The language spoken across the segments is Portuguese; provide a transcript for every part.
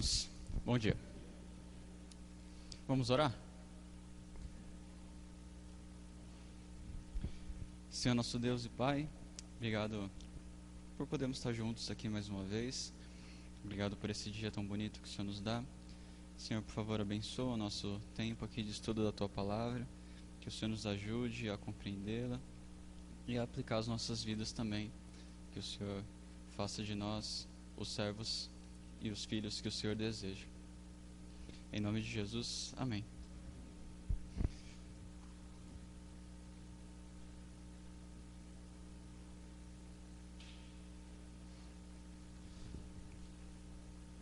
irmãos. Bom dia. Vamos orar? Senhor nosso Deus e Pai, obrigado por podermos estar juntos aqui mais uma vez. Obrigado por esse dia tão bonito que o Senhor nos dá. Senhor, por favor, abençoa o nosso tempo aqui de estudo da Tua Palavra, que o Senhor nos ajude a compreendê-la e a aplicar as nossas vidas também. Que o Senhor faça de nós os servos e os filhos que o Senhor deseja. Em nome de Jesus, amém.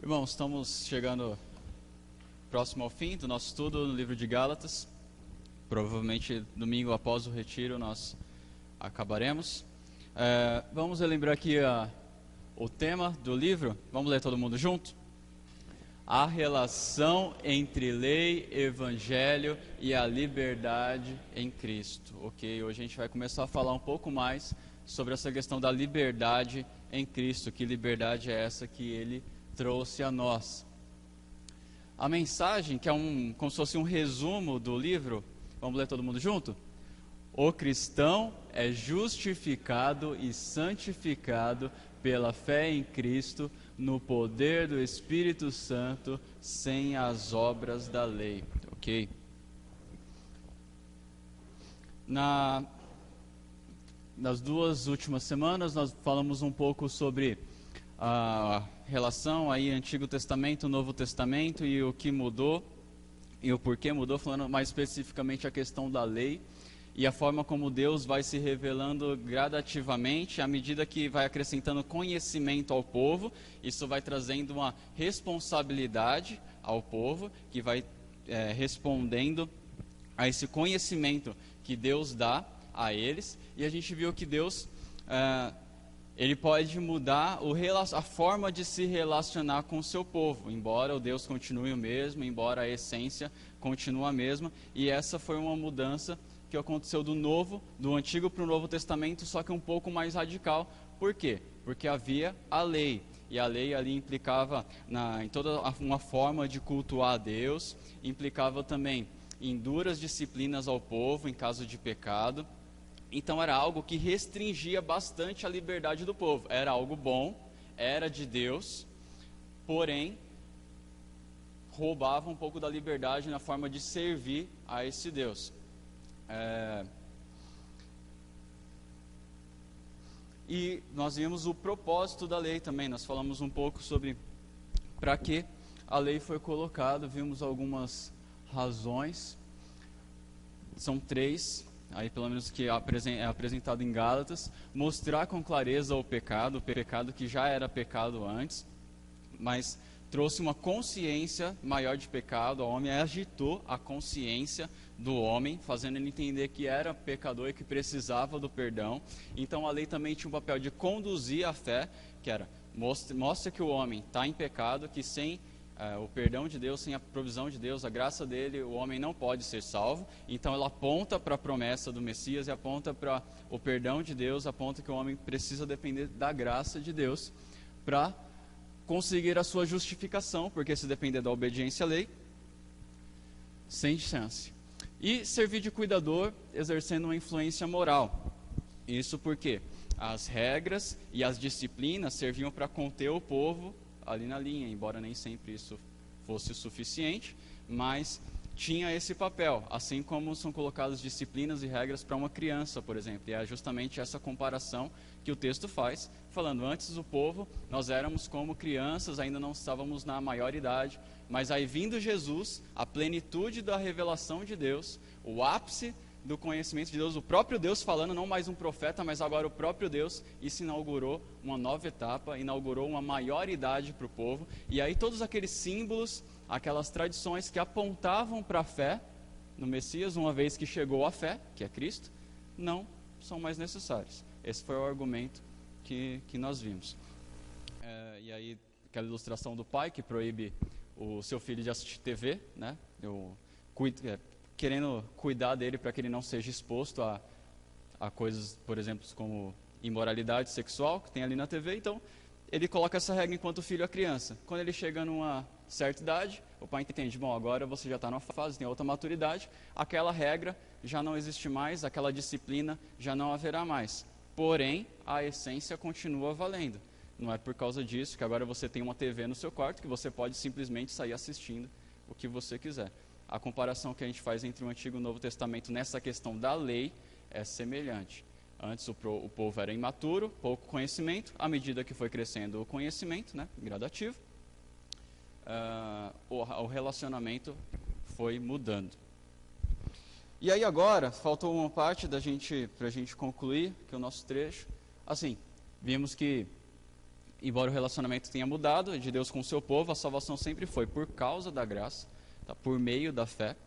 Irmãos, estamos chegando próximo ao fim do nosso estudo no livro de Gálatas. Provavelmente domingo após o retiro nós acabaremos. Vamos relembrar aqui o tema do livro. Vamos ler todo mundo junto? A relação entre lei, evangelho e a liberdade em Cristo. Ok, hoje a gente vai começar a falar um pouco mais sobre essa questão da liberdade em Cristo. Que liberdade é essa que Ele trouxe a nós? A mensagem, que é como se fosse um resumo do livro, vamos ler todo mundo junto? O cristão é justificado e santificado pela fé em Cristo, no poder do Espírito Santo, sem as obras da lei. Ok? Nas duas últimas semanas nós falamos um pouco sobre a relação aí Antigo Testamento, Novo Testamento e o que mudou e o porquê mudou, falando mais especificamente a questão da lei e a forma como Deus vai se revelando gradativamente à medida que vai acrescentando conhecimento ao povo. Isso vai trazendo uma responsabilidade ao povo que vai respondendo a esse conhecimento que Deus dá a eles. E a gente viu que Deus Ele pode mudar a forma de se relacionar com o seu povo, embora o Deus continue o mesmo, embora a essência continue a mesma. E essa foi uma mudança que aconteceu do Antigo para o Novo Testamento, só que um pouco mais radical. Por quê? Porque havia a lei, e a lei ali implicava em toda uma forma de cultuar a Deus, implicava também em duras disciplinas ao povo em caso de pecado. Então era algo que restringia bastante a liberdade do povo. Era algo bom, era de Deus, porém roubava um pouco da liberdade na forma de servir a esse Deus. E nós vimos o propósito da lei também. Nós falamos um pouco sobre para que a lei foi colocada. Vimos algumas razões. São 3. Aí pelo menos que é apresentado em Gálatas: mostrar com clareza o pecado que já era pecado antes, mas trouxe uma consciência maior de pecado ao homem, agitou a consciência do homem, fazendo ele entender que era pecador e que precisava do perdão. Então a lei também tinha o papel de conduzir a fé, que era mostra que o homem está em pecado, que sem o perdão de Deus, sem a provisão de Deus, a graça dele, o homem não pode ser salvo. Então ela aponta para a promessa do Messias e aponta para o perdão de Deus, aponta que o homem precisa depender da graça de Deus para conseguir a sua justificação, porque se depender da obediência à lei, sem chance. E servir de cuidador, exercendo uma influência moral. Isso porque as regras e as disciplinas serviam para conter o povo ali na linha, embora nem sempre isso fosse o suficiente, mas tinha esse papel, assim como são colocadas disciplinas e regras para uma criança, por exemplo. E é justamente essa comparação que o texto faz, falando: antes o povo, nós éramos como crianças, ainda não estávamos na maioridade, mas aí vindo Jesus, a plenitude da revelação de Deus, o ápice do conhecimento de Deus, o próprio Deus falando, não mais um profeta, mas agora o próprio Deus, isso inaugurou uma nova etapa, inaugurou uma maioridade para o povo. E aí todos aqueles símbolos, aquelas tradições que apontavam para a fé no Messias, uma vez que chegou a fé, que é Cristo, não são mais necessários. Esse foi o argumento que nós vimos. E aí aquela ilustração do pai que proíbe o seu filho de assistir TV, né? Querendo cuidar dele para que ele não seja exposto a coisas, por exemplo, como imoralidade sexual que tem ali na TV. Então ele coloca essa regra enquanto o filho é criança. Quando ele chega numa certa idade, o pai entende, bom, agora você já está numa fase, tem outra maturidade, aquela regra já não existe mais, aquela disciplina já não haverá mais. Porém, a essência continua valendo. Não é por causa disso que agora você tem uma TV no seu quarto que você pode simplesmente sair assistindo o que você quiser. A comparação que a gente faz entre o Antigo e o Novo Testamento nessa questão da lei é semelhante. Antes o povo era imaturo, pouco conhecimento. À medida que foi crescendo o conhecimento, né, gradativo, o relacionamento foi mudando. E aí agora, faltou uma parte para a gente concluir, que é o nosso trecho. Assim, vimos que, embora o relacionamento tenha mudado de Deus com o seu povo, a salvação sempre foi por causa da graça, tá, por meio da fé.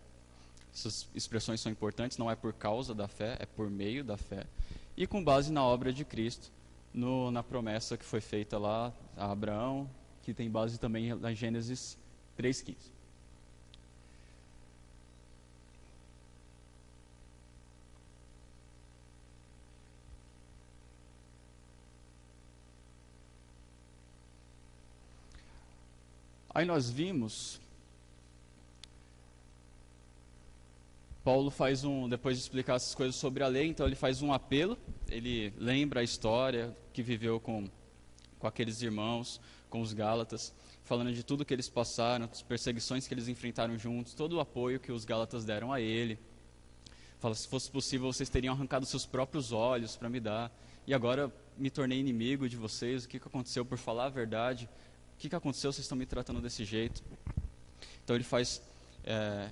Essas expressões são importantes, não é por causa da fé, é por meio da fé. E com base na obra de Cristo, na promessa que foi feita lá a Abraão, que tem base também em Gênesis 3,15. Aí nós vimos, Paulo faz depois de explicar essas coisas sobre a lei, então ele faz um apelo, ele lembra a história que viveu com aqueles irmãos, com os Gálatas, falando de tudo que eles passaram, as perseguições que eles enfrentaram juntos, todo o apoio que os Gálatas deram a ele. Fala, se fosse possível, vocês teriam arrancado seus próprios olhos para me dar, e agora me tornei inimigo de vocês, o que aconteceu por falar a verdade? O que aconteceu, vocês estão me tratando desse jeito? Então ele faz,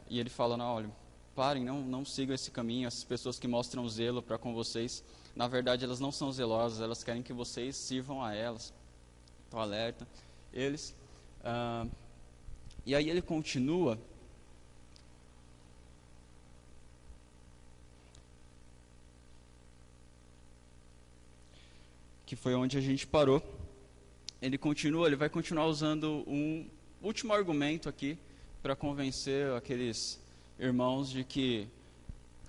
e ele fala, não, olha, parem, não sigam esse caminho, essas pessoas que mostram zelo para com vocês, na verdade elas não são zelosas, elas querem que vocês sirvam a elas. Então alerta eles. E aí ele continua, que foi onde a gente parou. Ele vai continuar usando um último argumento aqui para convencer aqueles irmãos de que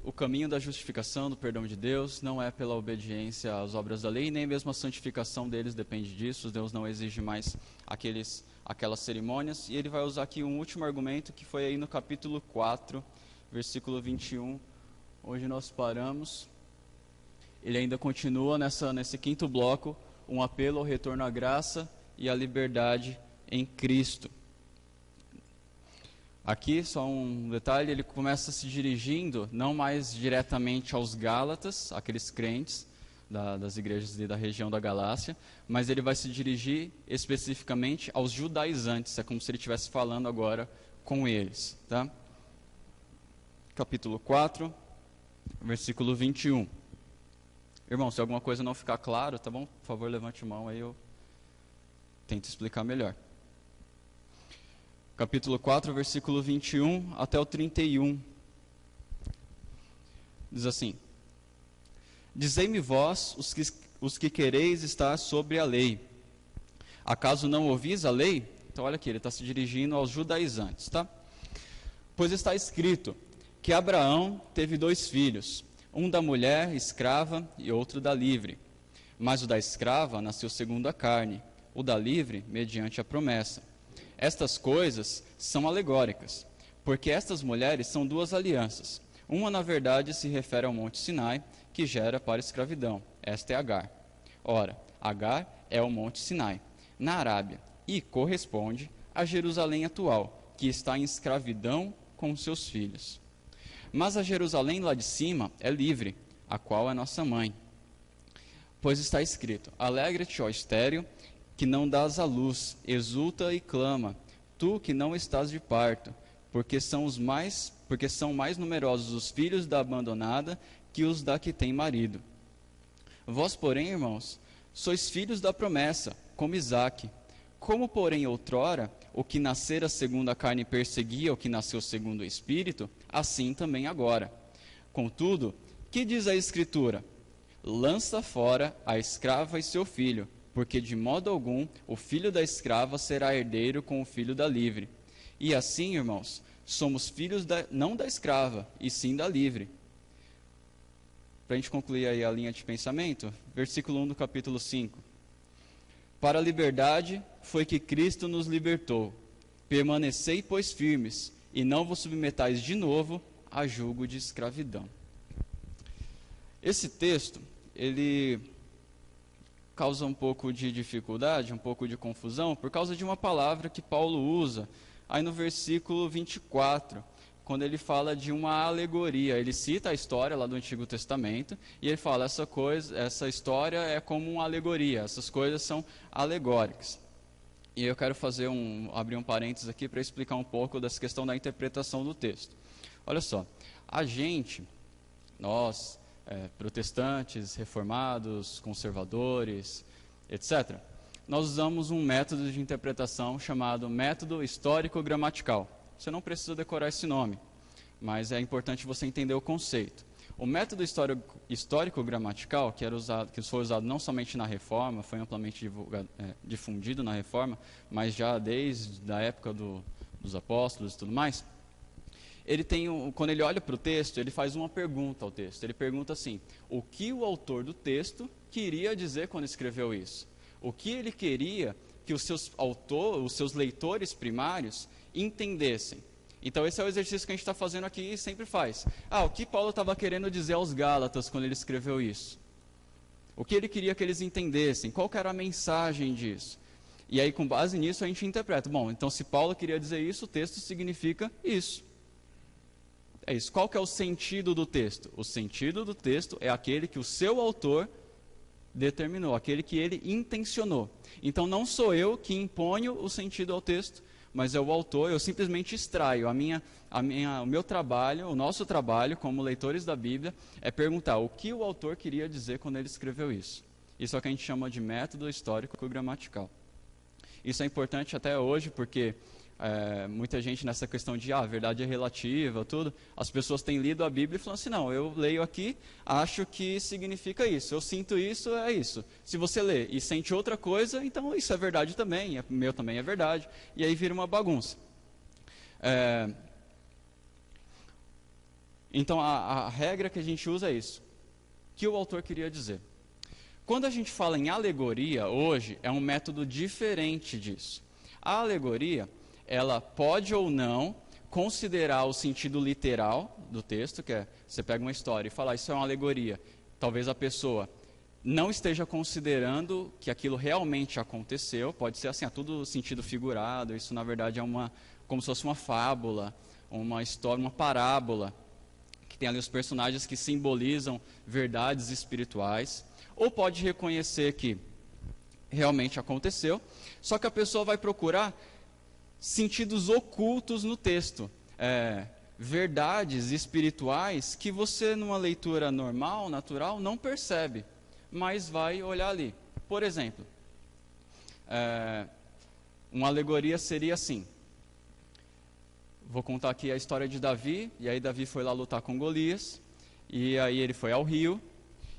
o caminho da justificação, do perdão de Deus, não é pela obediência às obras da lei, nem mesmo a santificação deles depende disso. Deus não exige mais aquelas cerimônias. E ele vai usar aqui um último argumento, que foi aí no capítulo 4, versículo 21, onde nós paramos. Ele ainda continua nesse quinto bloco, um apelo ao retorno à graça e à liberdade em Cristo. Aqui, só um detalhe, ele começa se dirigindo não mais diretamente aos Gálatas, aqueles crentes das igrejas da região da Galácia, mas ele vai se dirigir especificamente aos judaizantes, é como se ele estivesse falando agora com eles. Tá? Capítulo 4, versículo 21. Irmão, se alguma coisa não ficar claro, tá bom? Por favor, levante a mão, aí eu tento explicar melhor. Capítulo 4, versículo 21 até o 31. Diz assim: Dizei-me vós, os que quereis estar sobre a lei. Acaso não ouvis a lei? Então olha aqui, ele está se dirigindo aos judaizantes, tá? Pois está escrito que Abraão teve 2 filhos, um da mulher escrava e outro da livre. Mas o da escrava nasceu segundo a carne, o da livre mediante a promessa. Estas coisas são alegóricas, porque estas mulheres são 2 alianças. Uma, na verdade, se refere ao Monte Sinai, que gera para a escravidão. Esta é Agar. Ora, Agar é o Monte Sinai, na Arábia, e corresponde a Jerusalém atual, que está em escravidão com seus filhos. Mas a Jerusalém lá de cima é livre, a qual é nossa mãe. Pois está escrito: Alegra-te, ó estéril, que não dás à luz, exulta e clama, tu que não estás de parto, porque são mais numerosos os filhos da abandonada que os da que tem marido. Vós, porém, irmãos, sois filhos da promessa, como Isaque. Como, porém, outrora, o que nascera segundo a carne perseguia o que nasceu segundo o Espírito, assim também agora. Contudo, que diz a Escritura? Lança fora a escrava e seu filho, porque de modo algum o filho da escrava será herdeiro com o filho da livre. E assim, irmãos, somos filhos não da escrava, e sim da livre. Para a gente concluir aí a linha de pensamento, versículo 1 do capítulo 5. Para a liberdade foi que Cristo nos libertou. Permanecei, pois, firmes, e não vos submetais de novo a jugo de escravidão. Esse texto, ele causa um pouco de dificuldade, um pouco de confusão, por causa de uma palavra que Paulo usa aí no versículo 24, quando ele fala de uma alegoria. Ele cita a história lá do Antigo Testamento, e ele fala, essa história é como uma alegoria, essas coisas são alegóricas. E eu quero abrir um parênteses aqui para explicar um pouco dessa questão da interpretação do texto. Olha só, nós, protestantes, reformados, conservadores, etc., nós usamos um método de interpretação chamado método histórico-gramatical. Você não precisa decorar esse nome, mas é importante você entender o conceito. O método histórico-gramatical, que foi usado não somente na Reforma, foi amplamente difundido na Reforma, mas já desde a época dos apóstolos e tudo mais, quando ele olha para o texto, ele faz uma pergunta ao texto. Ele pergunta assim, o que o autor do texto queria dizer quando escreveu isso? O que ele queria que os seus leitores primários entendessem? Então esse é o exercício que a gente está fazendo aqui e sempre faz. O que Paulo estava querendo dizer aos Gálatas quando ele escreveu isso? O que ele queria que eles entendessem? Qual que era a mensagem disso? E aí, com base nisso, a gente interpreta. Bom, então se Paulo queria dizer isso, o texto significa isso. É isso. Qual que é o sentido do texto? O sentido do texto é aquele que o seu autor determinou, aquele que ele intencionou. Então não sou eu que imponho o sentido ao texto, mas é o autor. Eu simplesmente extraio o meu trabalho, o nosso trabalho como leitores da Bíblia, é perguntar o que o autor queria dizer quando ele escreveu isso. Isso é o que a gente chama de método histórico-gramatical. Isso é importante até hoje, porque muita gente nessa questão de a verdade é relativa, tudo, as pessoas têm lido a Bíblia e falam assim, não, eu leio aqui, acho que significa isso, eu sinto isso, é isso. Se você lê e sente outra coisa, então isso é verdade também, meu também é verdade, e aí vira uma bagunça. Então a regra que a gente usa é isso, que o autor queria dizer. Quando a gente fala em alegoria hoje, é um método diferente disso. A alegoria, ela pode ou não considerar o sentido literal do texto, que é, você pega uma história e fala, isso é uma alegoria. Talvez a pessoa não esteja considerando que aquilo realmente aconteceu, pode ser assim, tudo sentido figurado, isso na verdade é como se fosse uma fábula, uma história, uma parábola, que tem ali os personagens que simbolizam verdades espirituais, ou pode reconhecer que realmente aconteceu, só que a pessoa vai procurar sentidos ocultos no texto, verdades espirituais que você numa leitura normal, natural, não percebe, mas vai olhar ali. Por exemplo, uma alegoria seria assim, vou contar aqui a história de Davi, e aí Davi foi lá lutar com Golias, e aí ele foi ao rio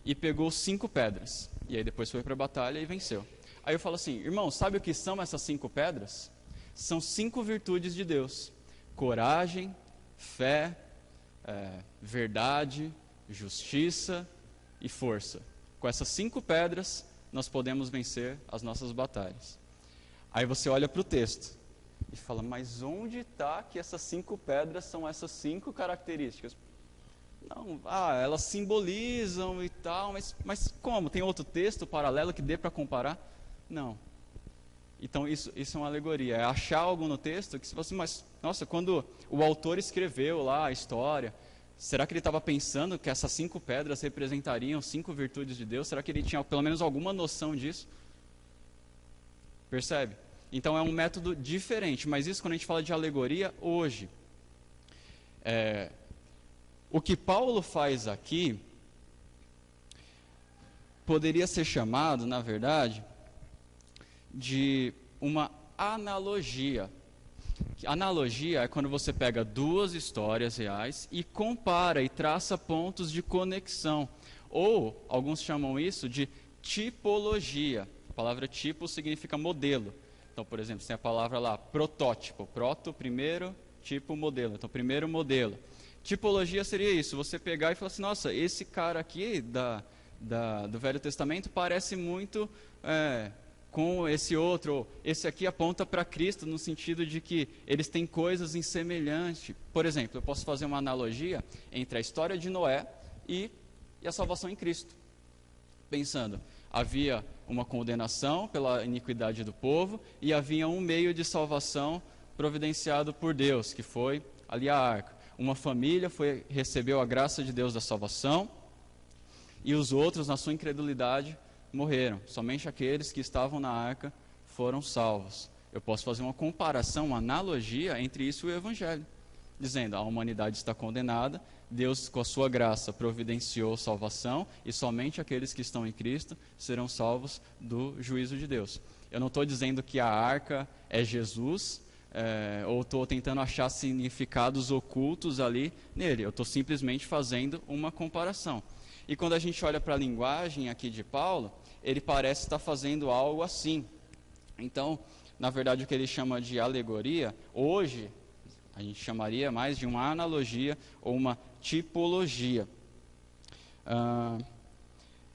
e pegou 5 pedras, e aí depois foi para a batalha e venceu. Aí eu falo assim, irmão, sabe o que são essas 5 pedras? São 5 virtudes de Deus: coragem, fé, verdade, justiça e força. Com essas 5 pedras, nós podemos vencer as nossas batalhas. Aí você olha para o texto e fala, mas onde está que essas 5 pedras são essas 5 características? Não, elas simbolizam e tal, mas como? Tem outro texto paralelo que dê para comparar? Não. Então isso é uma alegoria, é achar algo no texto que você fala assim, mas nossa, quando o autor escreveu lá a história, será que ele estava pensando que essas 5 pedras representariam 5 virtudes de Deus? Será que ele tinha pelo menos alguma noção disso? Percebe? Então é um método diferente, mas isso quando a gente fala de alegoria hoje. O que Paulo faz aqui poderia ser chamado, na verdade, de uma analogia. Analogia é quando você pega 2 histórias reais e compara e traça pontos de conexão. Ou, alguns chamam isso de tipologia. A palavra tipo significa modelo. Então, por exemplo, você tem a palavra lá, protótipo. Proto, primeiro, tipo, modelo. Então, primeiro modelo. Tipologia seria isso, você pegar e falar assim, nossa, esse cara aqui do Velho Testamento parece muito com esse outro, esse aqui aponta para Cristo no sentido de que eles têm coisas em semelhante. Por exemplo, eu posso fazer uma analogia entre a história de Noé e a salvação em Cristo. Pensando, havia uma condenação pela iniquidade do povo e havia um meio de salvação providenciado por Deus, que foi ali a arca. Uma família recebeu a graça de Deus da salvação e os outros, na sua incredulidade, morreram. Somente aqueles que estavam na arca foram salvos. Eu posso fazer uma comparação, uma analogia entre isso e o Evangelho, dizendo, a humanidade está condenada, Deus, com a sua graça, providenciou salvação e somente aqueles que estão em Cristo serão salvos do juízo de Deus. Eu não estou dizendo que a arca é Jesus, ou estou tentando achar significados ocultos ali nele. Eu estou simplesmente fazendo uma comparação. E quando a gente olha para a linguagem aqui de Paulo, ele parece estar fazendo algo assim. Então, na verdade, o que ele chama de alegoria, hoje, a gente chamaria mais de uma analogia ou uma tipologia.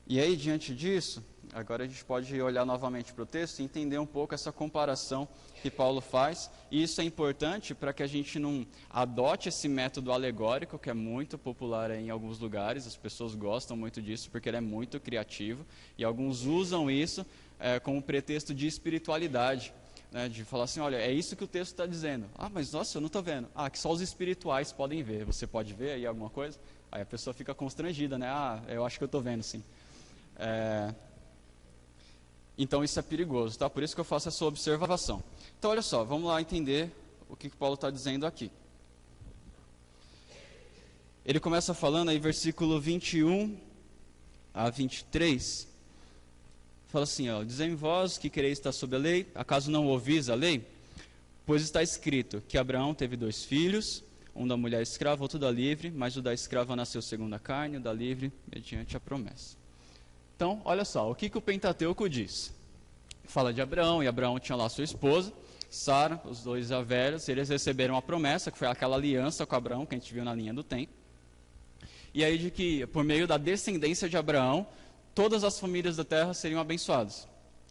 E aí, diante disso, agora a gente pode olhar novamente para o texto e entender um pouco essa comparação que Paulo faz. E isso é importante para que a gente não adote esse método alegórico, que é muito popular em alguns lugares, as pessoas gostam muito disso porque ele é muito criativo, e alguns usam isso como pretexto de espiritualidade, né, de falar assim, olha, é isso que o texto está dizendo. Ah, mas nossa, eu não estou vendo. Ah, que só os espirituais podem ver. Você pode ver aí alguma coisa? Aí a pessoa fica constrangida, né? Ah, eu acho que eu estou vendo, sim. Então isso é perigoso, tá? Por isso que eu faço essa observação. Então olha só, vamos lá entender o que Paulo está dizendo aqui. Ele começa falando aí, versículo 21 a 23, fala assim, ó, dizem vós que quereis estar sob a lei, acaso não ouvis a lei? Pois está escrito que Abraão teve 2 filhos, um da mulher escrava, outro da livre, mas o da escrava nasceu segundo a carne, o da livre mediante a promessa. Então, olha só, o que o Pentateuco diz? Fala de Abraão, e Abraão tinha lá sua esposa, Sara, os dois já velhos, eles receberam a promessa, que foi aquela aliança com Abraão, que a gente viu na linha do tempo. E aí de que, por meio da descendência de Abraão, todas as famílias da terra seriam abençoadas.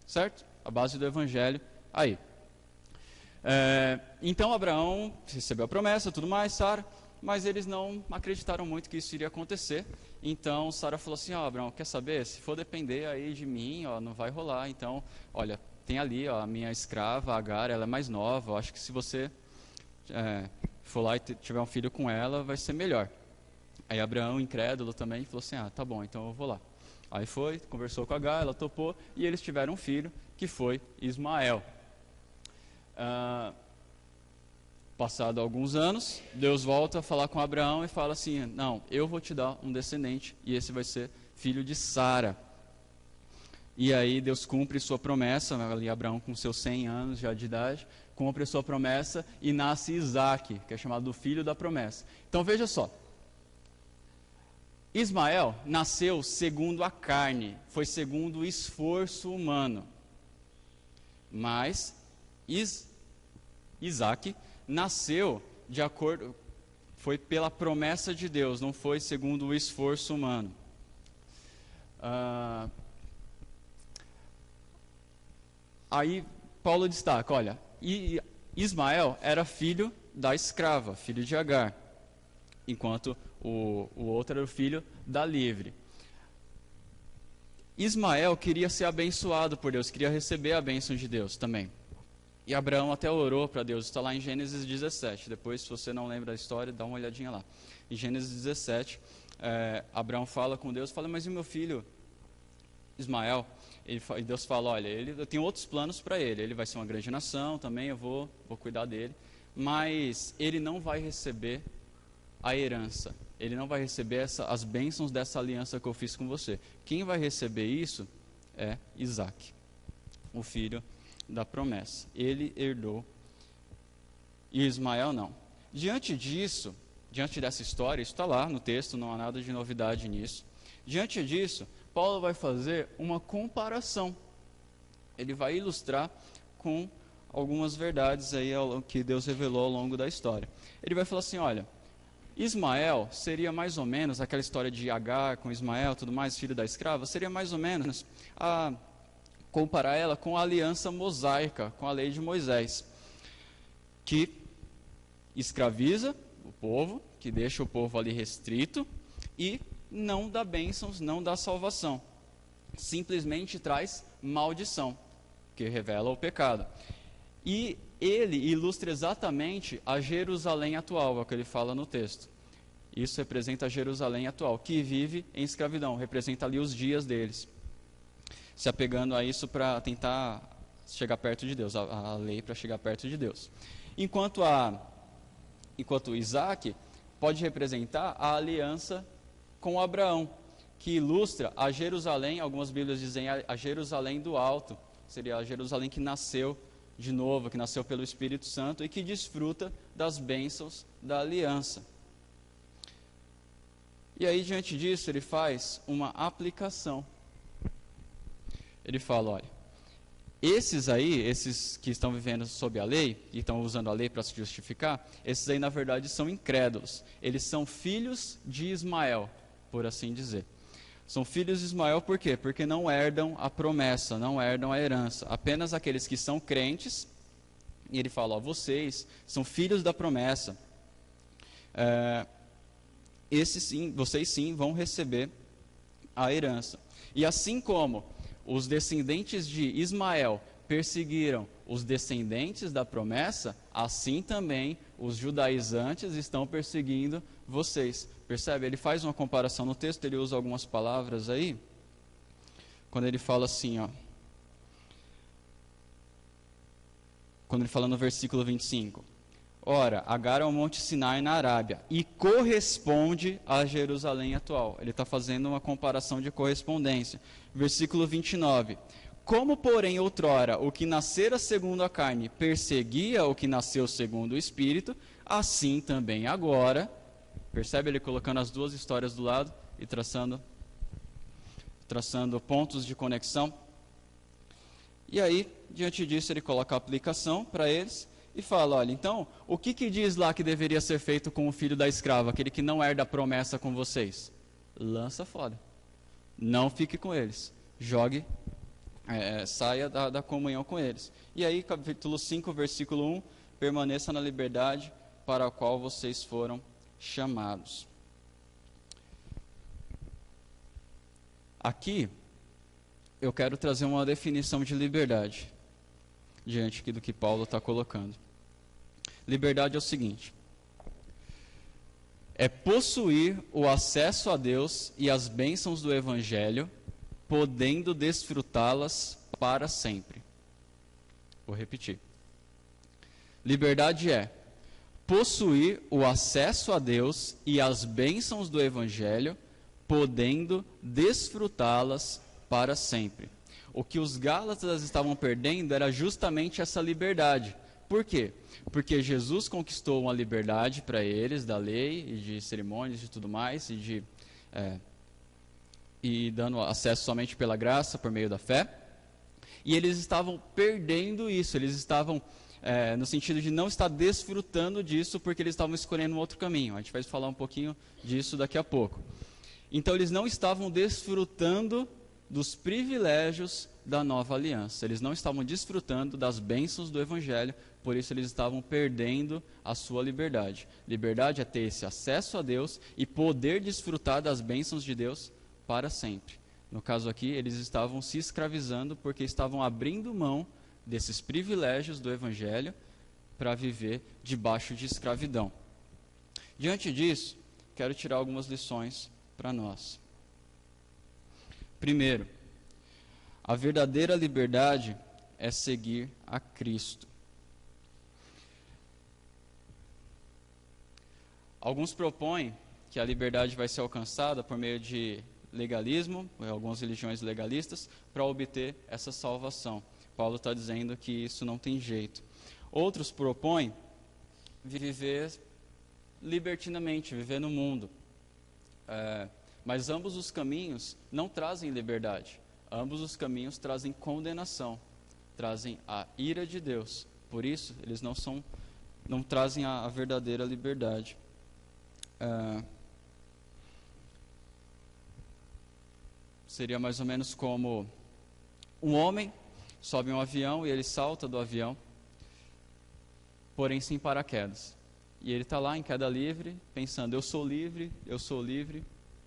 Certo? A base do Evangelho aí. Então Abraão recebeu a promessa, tudo mais, Sara, mas eles não acreditaram muito que isso iria acontecer. Então Sara falou assim, ó, Abraão, quer saber? Se for depender aí de mim, ó, não vai rolar. Então, olha, tem ali ó, a minha escrava, a Agar, ela é mais nova. Eu acho que se você for lá e tiver um filho com ela, vai ser melhor. Aí Abraão, incrédulo também, falou assim, tá bom, então eu vou lá. Aí foi, conversou com a Agar, ela topou, e eles tiveram um filho, que foi Ismael. Passado alguns anos, Deus volta a falar com Abraão e fala assim, não, eu vou te dar um descendente, e esse vai ser filho de Sara. E aí Deus cumpre sua promessa, ali Abraão com seus 100 anos já de idade, cumpre sua promessa e nasce Isaque, que é chamado do filho da promessa. Então veja só, Ismael nasceu segundo a carne, foi segundo o esforço humano, mas Isaque nasceu de acordo, foi pela promessa de Deus, não foi segundo o esforço humano. Aí Paulo destaca, olha, Ismael era filho da escrava, filho de Agar, enquanto o outro era o filho da livre. Ismael queria ser abençoado por Deus, queria receber a bênção de Deus também. E Abraão até orou para Deus, está lá em Gênesis 17, depois se você não lembra da história, dá uma olhadinha lá. Em Gênesis 17, Abraão fala com Deus, fala, mas e o meu filho Ismael? E Deus fala, olha, eu tenho outros planos para ele vai ser uma grande nação também, eu vou cuidar dele, mas ele não vai receber a herança, ele não vai receber as bênçãos dessa aliança que eu fiz com você. Quem vai receber isso é Isaque, o filho da promessa. Ele herdou e Ismael não. Diante disso, diante dessa história, isso está lá no texto, não há nada de novidade nisso. Diante disso, Paulo vai fazer uma comparação. Ele vai ilustrar com algumas verdades aí que Deus revelou ao longo da história. Ele vai falar assim, olha, Ismael seria mais ou menos, aquela história de Agar com Ismael, tudo mais, filho da escrava, seria mais ou menos comparar ela com a aliança mosaica, com a lei de Moisés, que escraviza o povo, que deixa o povo ali restrito e não dá bênçãos, não dá salvação. Simplesmente traz maldição, que revela o pecado. E ele ilustra exatamente a Jerusalém atual, é o que ele fala no texto. Isso representa a Jerusalém atual, que vive em escravidão, representa ali os dias deles. Se apegando a isso para tentar chegar perto de Deus, a lei para chegar perto de Deus. Enquanto Isaac pode representar a aliança com Abraão, que ilustra a Jerusalém, algumas Bíblias dizem a Jerusalém do alto, seria a Jerusalém que nasceu de novo, que nasceu pelo Espírito Santo e que desfruta das bênçãos da aliança. E aí, diante disso, ele faz uma aplicação. Ele fala, olha, esses que estão vivendo sob a lei, e estão usando a lei para se justificar, esses aí, na verdade, são incrédulos. Eles são filhos de Ismael, por assim dizer. São filhos de Ismael por quê? Porque não herdam a promessa, não herdam a herança. Apenas aqueles que são crentes, e ele fala, ó, vocês são filhos da promessa. Vocês sim vão receber a herança. E assim como os descendentes de Ismael perseguiram os descendentes da promessa, assim também os judaizantes estão perseguindo vocês. Percebe? Ele faz uma comparação no texto, ele usa algumas palavras aí, quando ele fala assim, ó, quando ele fala no versículo 25, ora, Agar é o monte Sinai na Arábia, e corresponde a Jerusalém atual. Ele está fazendo uma comparação de correspondência. Versículo 29, como, porém, outrora, o que nascera segundo a carne perseguia o que nasceu segundo o Espírito, assim também agora. Percebe ele colocando as duas histórias do lado e traçando pontos de conexão. E aí, diante disso, ele coloca a aplicação para eles e fala, olha, então, o que diz lá que deveria ser feito com o filho da escrava, aquele que não herda a promessa com vocês? Lança fora. Não fique com eles. Jogue, saia da comunhão com eles. E aí, capítulo 5, versículo 1, permaneça na liberdade para a qual vocês foram chamados. Aqui, eu quero trazer uma definição de liberdade, diante aqui do que Paulo está colocando. Liberdade é o seguinte: é possuir o acesso a Deus e as bênçãos do Evangelho, podendo desfrutá-las para sempre. Vou repetir. Liberdade é possuir o acesso a Deus e as bênçãos do Evangelho, podendo desfrutá-las para sempre. O que os Gálatas estavam perdendo era justamente essa liberdade. Por quê? Porque Jesus conquistou uma liberdade para eles, da lei e de cerimônias e tudo mais, e dando acesso somente pela graça, por meio da fé. E eles estavam perdendo isso, eles estavam no sentido de não estar desfrutando disso, porque eles estavam escolhendo um outro caminho. A gente vai falar um pouquinho disso daqui a pouco. Então eles não estavam desfrutando dos privilégios da nova aliança. Eles não estavam desfrutando das bênçãos do Evangelho, por isso eles estavam perdendo a sua liberdade. Liberdade é ter esse acesso a Deus e poder desfrutar das bênçãos de Deus para sempre. No caso aqui, eles estavam se escravizando porque estavam abrindo mão desses privilégios do Evangelho para viver debaixo de escravidão. Diante disso, quero tirar algumas lições para nós. Primeiro, a verdadeira liberdade é seguir a Cristo. Alguns propõem que a liberdade vai ser alcançada por meio de legalismo, algumas religiões legalistas, para obter essa salvação. Paulo está dizendo que isso não tem jeito. Outros propõem viver libertinamente, viver no mundo. Mas ambos os caminhos não trazem liberdade. Ambos os caminhos trazem condenação, trazem a ira de Deus. Por isso, eles não trazem a verdadeira liberdade. Seria mais ou menos como um homem sobe um avião e ele salta do avião, porém sem paraquedas. E ele está lá em queda livre, pensando, eu sou livre, eu sou livre,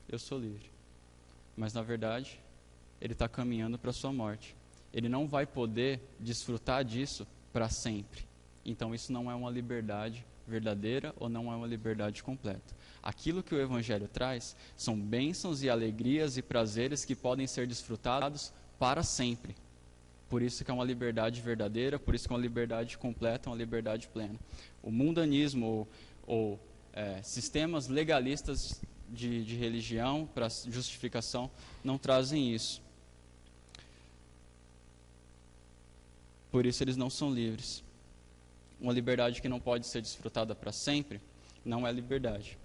eu sou livre. Mas na verdade, ele está caminhando para a sua morte. Ele não vai poder desfrutar disso para sempre. Então isso não é uma liberdade verdadeira ou não é uma liberdade completa. Aquilo que o Evangelho traz são bênçãos e alegrias e prazeres que podem ser desfrutados para sempre. Por isso que é uma liberdade verdadeira, por isso que é uma liberdade completa, uma liberdade plena. O mundanismo ou sistemas legalistas de religião para justificação não trazem isso. Por isso eles não são livres. Uma liberdade que não pode ser desfrutada para sempre não é liberdade.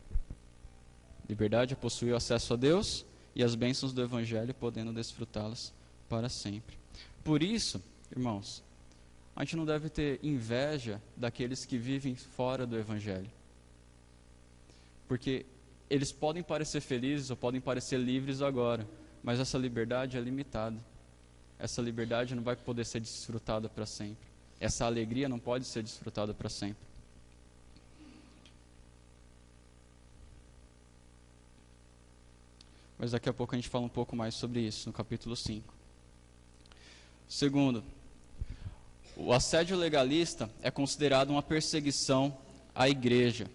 Liberdade é possuir o acesso a Deus e as bênçãos do Evangelho, podendo desfrutá-las para sempre. Por isso, irmãos, a gente não deve ter inveja daqueles que vivem fora do Evangelho. Porque eles podem parecer felizes ou podem parecer livres agora, mas essa liberdade é limitada. Essa liberdade não vai poder ser desfrutada para sempre. Essa alegria não pode ser desfrutada para sempre. Mas daqui a pouco a gente fala um pouco mais sobre isso, no capítulo 5. Segundo, o assédio legalista é considerado uma perseguição à igreja.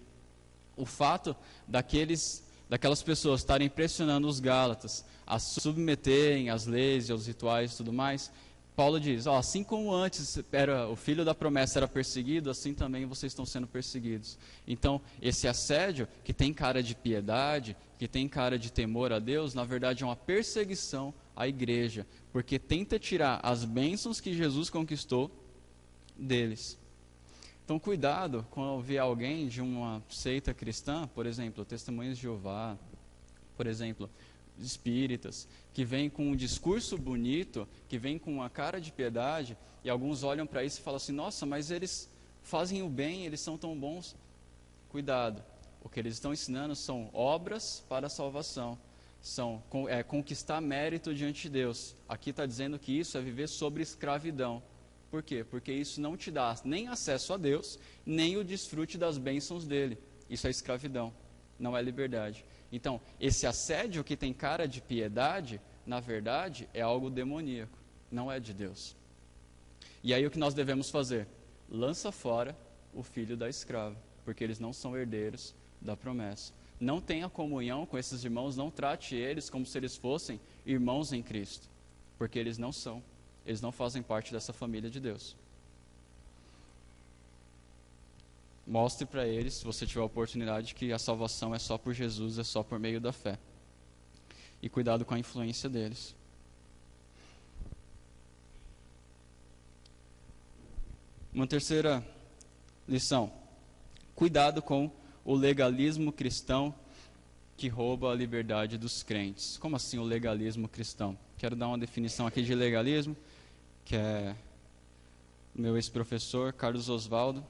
O fato daquelas pessoas estarem pressionando os gálatas a submeterem às leis e aos rituais e tudo mais, Paulo diz, assim como antes o filho da promessa era perseguido, assim também vocês estão sendo perseguidos. Então, esse assédio, que tem cara de piedade, que tem cara de temor a Deus, na verdade é uma perseguição à igreja, porque tenta tirar as bênçãos que Jesus conquistou deles. Então, cuidado quando vier alguém de uma seita cristã, por exemplo, Testemunhas de Jeová, por exemplo, espíritas, que vem com um discurso bonito, que vem com uma cara de piedade, e alguns olham para isso e falam assim, nossa, mas eles fazem o bem, eles são tão bons. Cuidado, o que eles estão ensinando são obras para a salvação, são conquistar mérito diante de Deus. Aqui está dizendo que isso é viver sobre escravidão. Por quê? Porque isso não te dá nem acesso a Deus, nem o desfrute das bênçãos dele. Isso é escravidão, não é liberdade. Então, esse assédio que tem cara de piedade, na verdade, é algo demoníaco, não é de Deus. E aí o que nós devemos fazer? Lança fora o filho da escrava, porque eles não são herdeiros da promessa. Não tenha comunhão com esses irmãos, não trate eles como se eles fossem irmãos em Cristo, porque eles não são. Eles não fazem parte dessa família de Deus. Mostre para eles, se você tiver a oportunidade, que a salvação é só por Jesus, é só por meio da fé. E cuidado com a influência deles. Uma terceira lição. Cuidado com o legalismo cristão que rouba a liberdade dos crentes. Como assim o legalismo cristão? Quero dar uma definição aqui de legalismo, que é meu ex-professor, Carlos Oswaldo.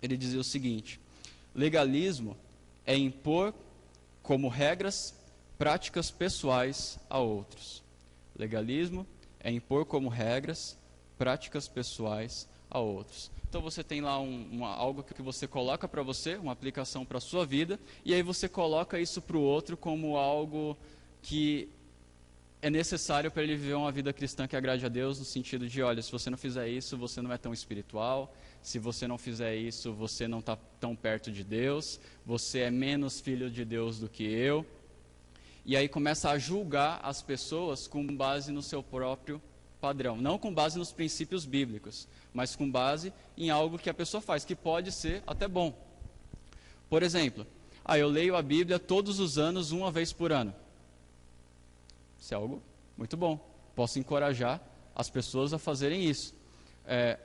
Ele dizia o seguinte: legalismo é impor como regras práticas pessoais a outros. Legalismo é impor como regras práticas pessoais a outros. Então você tem lá algo que você coloca para você, uma aplicação para a sua vida, e aí você coloca isso para o outro como algo que é necessário para ele viver uma vida cristã que agrade a Deus, no sentido de, olha, se você não fizer isso, você não é tão espiritual, se você não fizer isso, você não está tão perto de Deus, você é menos filho de Deus do que eu. E aí começa a julgar as pessoas com base no seu próprio padrão, não com base nos princípios bíblicos, mas com base em algo que a pessoa faz, que pode ser até bom. Por exemplo, eu leio a Bíblia todos os anos, uma vez por ano. Isso é algo muito bom. Posso encorajar as pessoas a fazerem isso.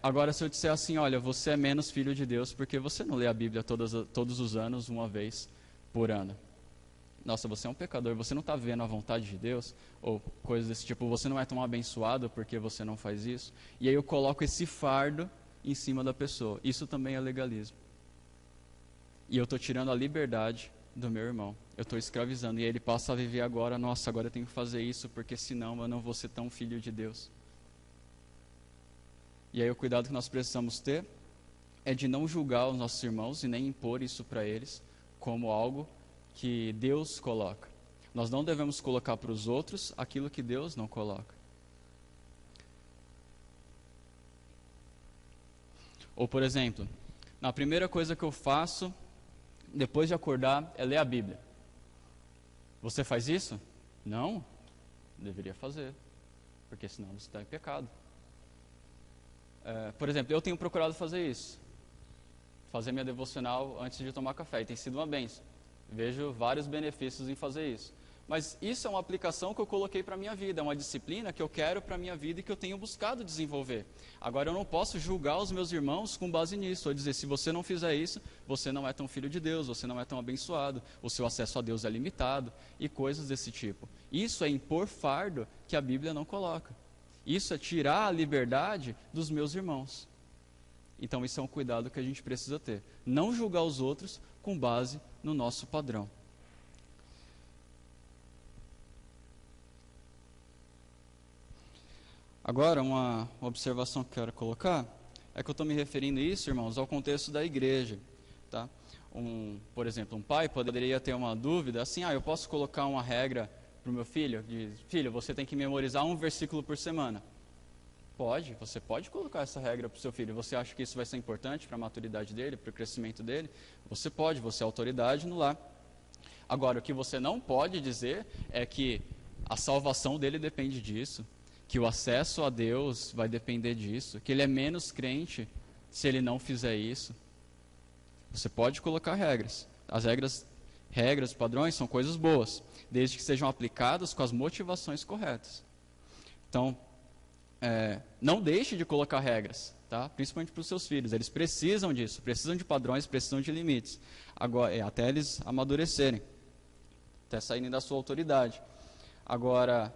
Agora, se eu disser assim, olha, você é menos filho de Deus porque você não lê a Bíblia todos os anos, uma vez por ano. Nossa, você é um pecador, você não está vendo a vontade de Deus, ou coisas desse tipo, você não é tão abençoado porque você não faz isso. E aí eu coloco esse fardo em cima da pessoa. Isso também é legalismo. E eu estou tirando a liberdade do meu irmão. Eu estou escravizando. E ele passa a viver agora, nossa, agora eu tenho que fazer isso, porque senão eu não vou ser tão filho de Deus. E aí o cuidado que nós precisamos ter é de não julgar os nossos irmãos e nem impor isso para eles como algo que Deus coloca. Nós não devemos colocar para os outros aquilo que Deus não coloca. Ou, por exemplo, na primeira coisa que eu faço depois de acordar é ler a Bíblia. Você faz isso? Não? Deveria fazer, porque senão você está em pecado. Por exemplo, eu tenho procurado fazer isso. Fazer minha devocional antes de tomar café, e tem sido uma bênção. Vejo vários benefícios em fazer isso. Mas isso é uma aplicação que eu coloquei para a minha vida, é uma disciplina que eu quero para a minha vida e que eu tenho buscado desenvolver. Agora, eu não posso julgar os meus irmãos com base nisso, ou dizer, se você não fizer isso, você não é tão filho de Deus, você não é tão abençoado, o seu acesso a Deus é limitado, e coisas desse tipo. Isso é impor fardo que a Bíblia não coloca. Isso é tirar a liberdade dos meus irmãos. Então, isso é um cuidado que a gente precisa ter. Não julgar os outros com base no nosso padrão. Agora, uma observação que eu quero colocar é que eu estou me referindo isso, irmãos, ao contexto da igreja. Tá? Por exemplo, um pai poderia ter uma dúvida, assim, eu posso colocar uma regra para o meu filho, de, filho, você tem que memorizar um versículo por semana. Pode, você pode colocar essa regra para o seu filho. Você acha que isso vai ser importante para a maturidade dele, para o crescimento dele? Você pode, você é autoridade no lar. Agora, o que você não pode dizer é que a salvação dele depende disso, que o acesso a Deus vai depender disso, que ele é menos crente se ele não fizer isso. Você pode colocar regras. As regras, padrões são coisas boas, desde que sejam aplicadas com as motivações corretas. Então, não deixe de colocar regras, tá? Principalmente para os seus filhos. Eles precisam disso, precisam de padrões, precisam de limites, agora, até eles amadurecerem, até saírem da sua autoridade. Agora,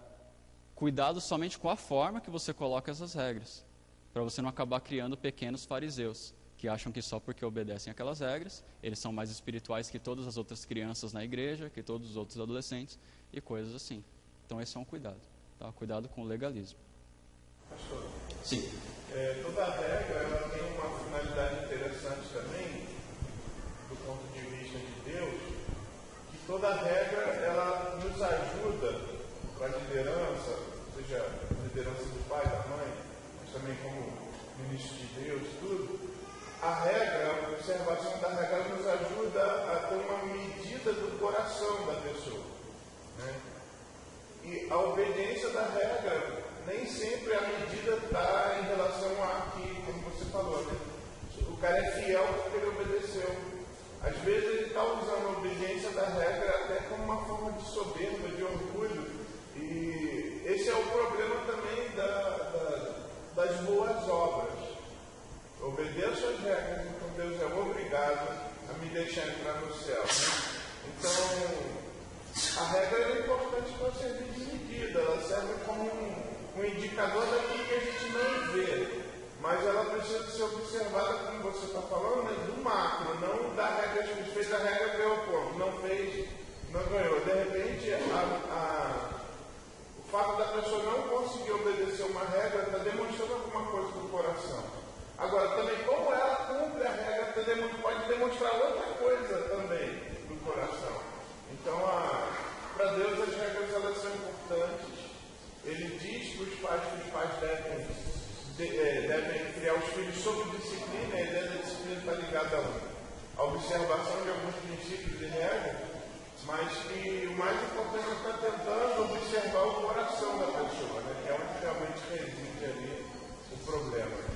cuidado somente com a forma que você coloca essas regras, para você não acabar criando pequenos fariseus, que acham que só porque obedecem aquelas regras, eles são mais espirituais que todas as outras crianças na igreja, que todos os outros adolescentes, e coisas assim. Então esse é um cuidado, tá? Cuidado com o legalismo. Pastor, sim. Toda regra ela tem uma finalidade interessante também, do ponto de vista de Deus, que toda regra ela nos ajuda para a liderança, seja a liderança do pai, da mãe, mas também como ministro de Deus, tudo. A regra, a observação da regra nos ajuda a ter uma medida do coração da pessoa, né? E a obediência da regra, nem sempre a medida está em relação a que, como você falou, né? O cara é fiel porque ele obedeceu. Às vezes ele está usando a obediência da regra até como uma forma de soberba, de orgulho. E esse é o problema também das boas obras. Obedeço às regras, então Deus é obrigado a me deixar entrar no céu. Então, a regra é importante para servir de medida, ela serve como um indicador daquilo que a gente não vê, mas ela precisa ser observada, como você está falando, né, do macro, não da regra que fez a regra ganhou ponto, não fez, não ganhou. De repente, o fato da pessoa não conseguir obedecer uma regra está demonstrando alguma coisa do coração. Agora, também, como ela cumpre a regra, pode demonstrar outra coisa também do coração. Então, para Deus, as regras elas são importantes. Ele diz que os pais devem criar os filhos sob disciplina, e a ideia da disciplina está ligada à observação de alguns princípios e regras, mas que o mais importante é estar tentando observar o coração da pessoa, né, que é onde realmente reside ali o problema.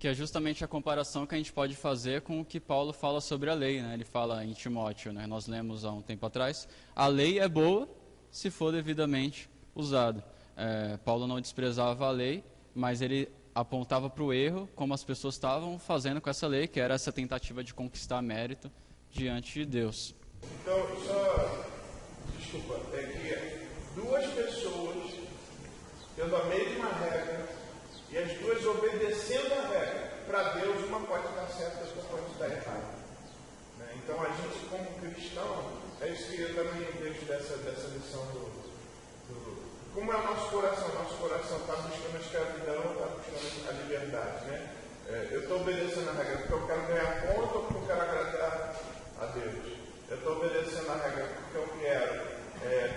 Que é justamente a comparação que a gente pode fazer com o que Paulo fala sobre a lei, né? Ele fala em Timóteo, né? Nós lemos há um tempo atrás, a lei é boa se for devidamente usada. Paulo não desprezava a lei, mas ele apontava para o erro, como as pessoas estavam fazendo com essa lei, que era essa tentativa de conquistar mérito diante de Deus. Então, desculpa, é que duas pessoas tendo a mesma regra e as duas obedecendo a regra, para Deus uma pode estar certa, a outra pode estar errada. Né? Então a gente como cristão, é isso que eu também vejo dessa lição do como é o nosso coração? Nosso coração está buscando a escravidão ou está buscando a liberdade, né? Eu estou obedecendo a regra porque eu quero ganhar ponto ou porque eu quero agradar a Deus? Eu estou obedecendo a regra porque eu quero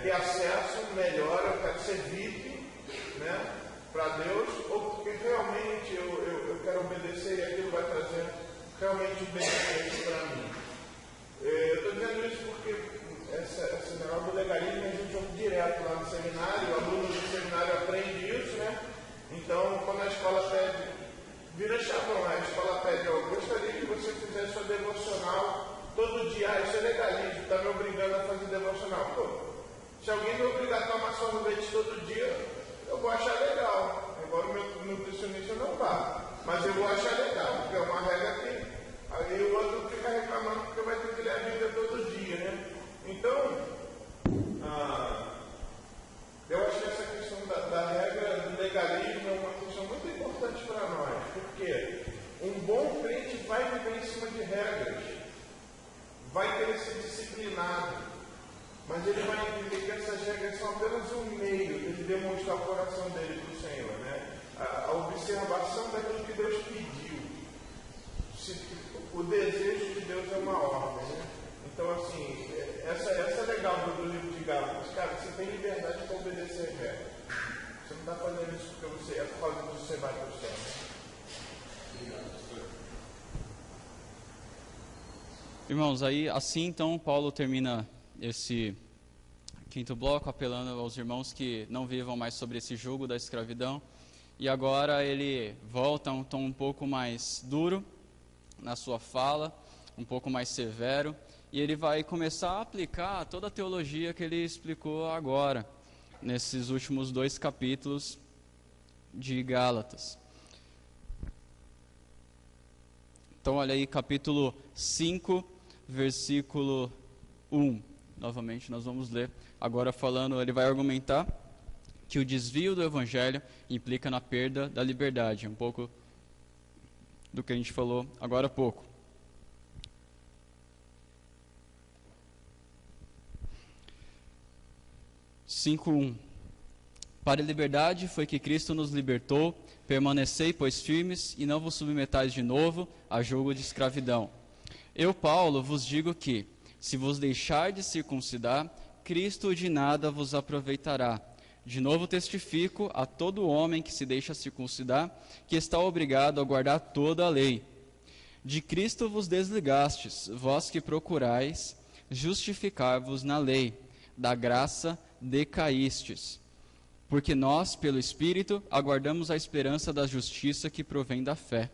ter acesso melhor, eu quero ser VIP, né, para Deus, ou porque realmente eu quero obedecer e aquilo vai trazer realmente um benefício para mim. Eu estou dizendo isso porque esse negócio do legalismo a gente ouve direto lá no seminário, o aluno do seminário aprende isso, né? Então, quando a escola pede, vira chavão, a escola pede, eu gostaria que você fizesse sua devocional todo dia. Isso é legalismo, está me obrigando a fazer devocional. Pô, se alguém me obrigar a tomar sorvete todo dia, eu vou achar legal. Embora o meu nutricionista não vá. Mas eu vou achar legal, porque é uma regra que aí o outro fica reclamando porque vai ter que ler a Bíblia todo dia, né? Então, eu acho que essa questão da regra do legalismo é uma questão muito importante para nós, porque um bom crente vai viver em cima de regras, vai querer ser disciplinado, mas ele vai entender que essas regras são apenas um meio de ele demonstrar o coração dele para o Senhor, né? A observação daquilo que Deus pediu. O desejo de Deus é uma ordem, né? Então, assim, essa é legal do livro de Gálatas. Cara, você tem liberdade para obedecer a regra. Você não está fazendo isso porque você é por causa que você vai para o céu. Obrigado, pastor. Irmãos, aí assim então Paulo termina esse quinto bloco apelando aos irmãos que não vivam mais sobre esse jugo da escravidão. E agora ele volta a um tom um pouco mais duro na sua fala, um pouco mais severo, e ele vai começar a aplicar toda a teologia que ele explicou agora, nesses últimos 2 capítulos de Gálatas. Então olha aí, capítulo 5, versículo 1. Novamente nós vamos ler, agora falando, ele vai argumentar que o desvio do evangelho implica na perda da liberdade, um pouco do que a gente falou agora há pouco. Para a liberdade foi que Cristo nos libertou, permanecei, pois, firmes, e não vos submetais de novo a jugo de escravidão. Eu, Paulo, vos digo que, se vos deixardes circuncidar, Cristo de nada vos aproveitará. De novo testifico a todo homem que se deixa circuncidar, que está obrigado a guardar toda a lei. De Cristo vos desligastes, vós que procurais justificar-vos na lei, da graça decaístes. Porque nós, pelo Espírito, aguardamos a esperança da justiça que provém da fé.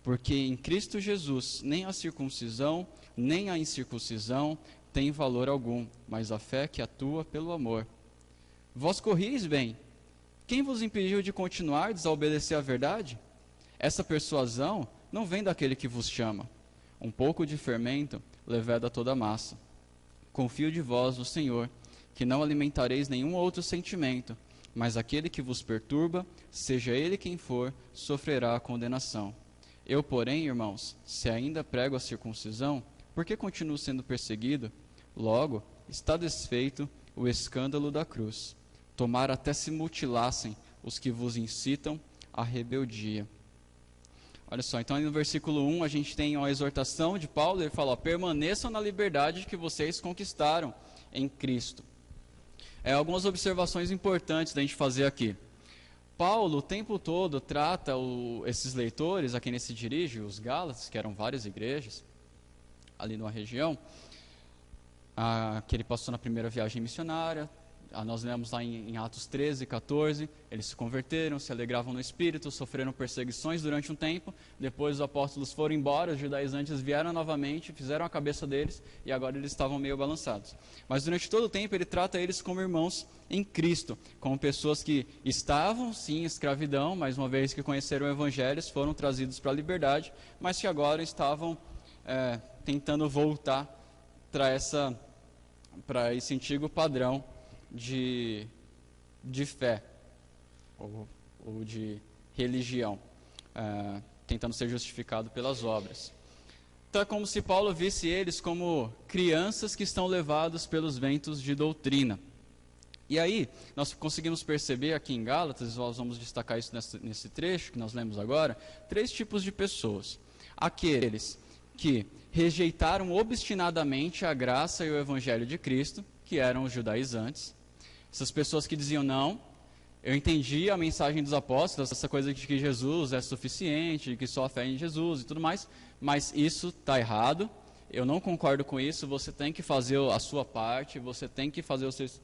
Porque em Cristo Jesus nem a circuncisão, nem a incircuncisão tem valor algum, mas a fé que atua pelo amor. Vós corrieis bem. Quem vos impediu de continuar a desobedecer à verdade? Essa persuasão não vem daquele que vos chama. Um pouco de fermento leveda toda a massa. Confio de vós no Senhor, que não alimentareis nenhum outro sentimento, mas aquele que vos perturba, seja ele quem for, sofrerá a condenação. Eu, porém, irmãos, se ainda prego a circuncisão, por que continuo sendo perseguido? Logo, está desfeito o escândalo da cruz. Tomara até se mutilassem os que vos incitam à rebeldia. Olha só, então no versículo 1 a gente tem uma exortação de Paulo, ele fala, permaneçam na liberdade que vocês conquistaram em Cristo. Algumas observações importantes da gente fazer aqui. Paulo o tempo todo trata esses leitores a quem ele se dirige, os Gálatas, que eram várias igrejas ali numa região, que ele passou na primeira viagem missionária. Nós lemos lá em Atos 13, 14, eles se converteram, se alegravam no Espírito, sofreram perseguições durante um tempo, depois os apóstolos foram embora, os judaizantes vieram novamente, fizeram a cabeça deles, e agora eles estavam meio balançados. Mas durante todo o tempo ele trata eles como irmãos em Cristo, como pessoas que estavam sim em escravidão, mas uma vez que conheceram o Evangelho, foram trazidos para a liberdade, mas que agora estavam tentando voltar para esse antigo padrão de fé ou de religião, tentando ser justificado pelas obras. Então é como se Paulo visse eles como crianças que estão levados pelos ventos de doutrina. E aí, nós conseguimos perceber aqui em Gálatas, nós vamos destacar isso nesse trecho que nós lemos agora, 3 tipos de pessoas. Aqueles que rejeitaram obstinadamente a graça e o evangelho de Cristo, que eram os judaizantes. Essas pessoas que diziam, não, eu entendi a mensagem dos apóstolos, essa coisa de que Jesus é suficiente, de que só a fé em Jesus e tudo mais, mas isso está errado. Eu não concordo com isso, você tem que fazer a sua parte, você tem que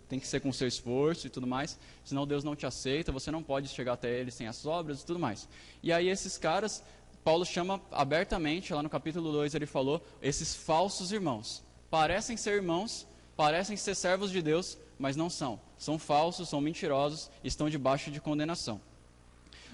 tem que ser com o seu esforço e tudo mais, senão Deus não te aceita, você não pode chegar até Ele sem as obras e tudo mais. E aí esses caras, Paulo chama abertamente, lá no capítulo 2 ele falou, esses falsos irmãos. Parecem ser irmãos, parecem ser servos de Deus, mas não são. São falsos, são mentirosos, estão debaixo de condenação.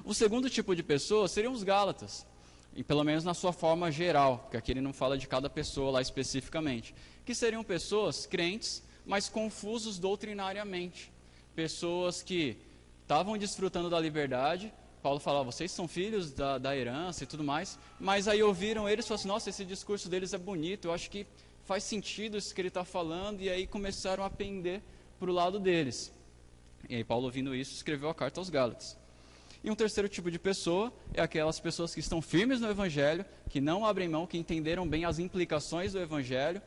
O segundo tipo de pessoa seriam os gálatas. E pelo menos na sua forma geral, porque aqui ele não fala de cada pessoa lá especificamente, que seriam pessoas crentes, mas confusos doutrinariamente, pessoas que estavam desfrutando da liberdade. Paulo fala, vocês são filhos da herança e tudo mais, mas aí ouviram eles e falaram assim, nossa, esse discurso deles é bonito, eu acho que faz sentido isso que ele está falando, e aí começaram a pender para o lado deles. E aí Paulo, ouvindo isso, escreveu a carta aos Gálatas. E um terceiro tipo de pessoa é aquelas pessoas que estão firmes no Evangelho, que não abrem mão, que entenderam bem as implicações do Evangelho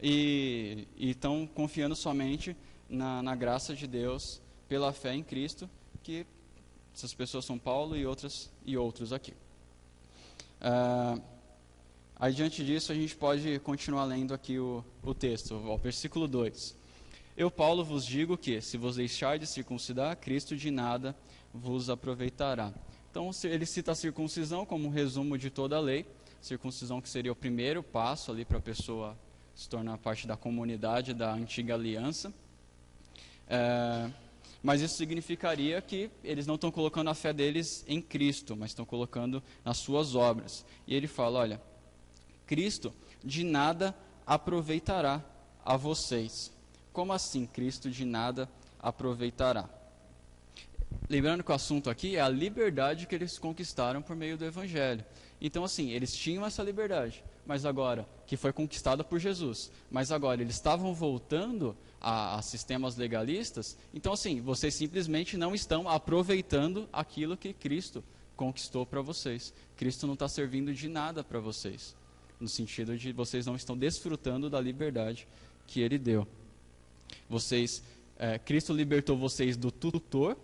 e estão confiando somente na graça de Deus pela fé em Cristo, que essas pessoas são Paulo e outros aqui. Aí diante disso a gente pode continuar lendo aqui o texto, o versículo 2. Eu, Paulo, vos digo que, se vos deixar de circuncidar, Cristo de nada vos aproveitará. Então ele cita a circuncisão como um resumo de toda a lei, circuncisão que seria o primeiro passo ali para a pessoa se tornar parte da comunidade da antiga aliança. Mas isso significaria que eles não estão colocando a fé deles em Cristo, mas estão colocando nas suas obras. E ele fala, olha, Cristo de nada aproveitará a vocês. Como assim Cristo de nada aproveitará? Lembrando que o assunto aqui é a liberdade que eles conquistaram por meio do Evangelho. Então, assim, eles tinham essa liberdade, mas agora, que foi conquistada por Jesus, mas agora eles estavam voltando a sistemas legalistas, então, assim, vocês simplesmente não estão aproveitando aquilo que Cristo conquistou para vocês. Cristo não está servindo de nada para vocês, no sentido de vocês não estão desfrutando da liberdade que Ele deu. Cristo libertou vocês do tutor,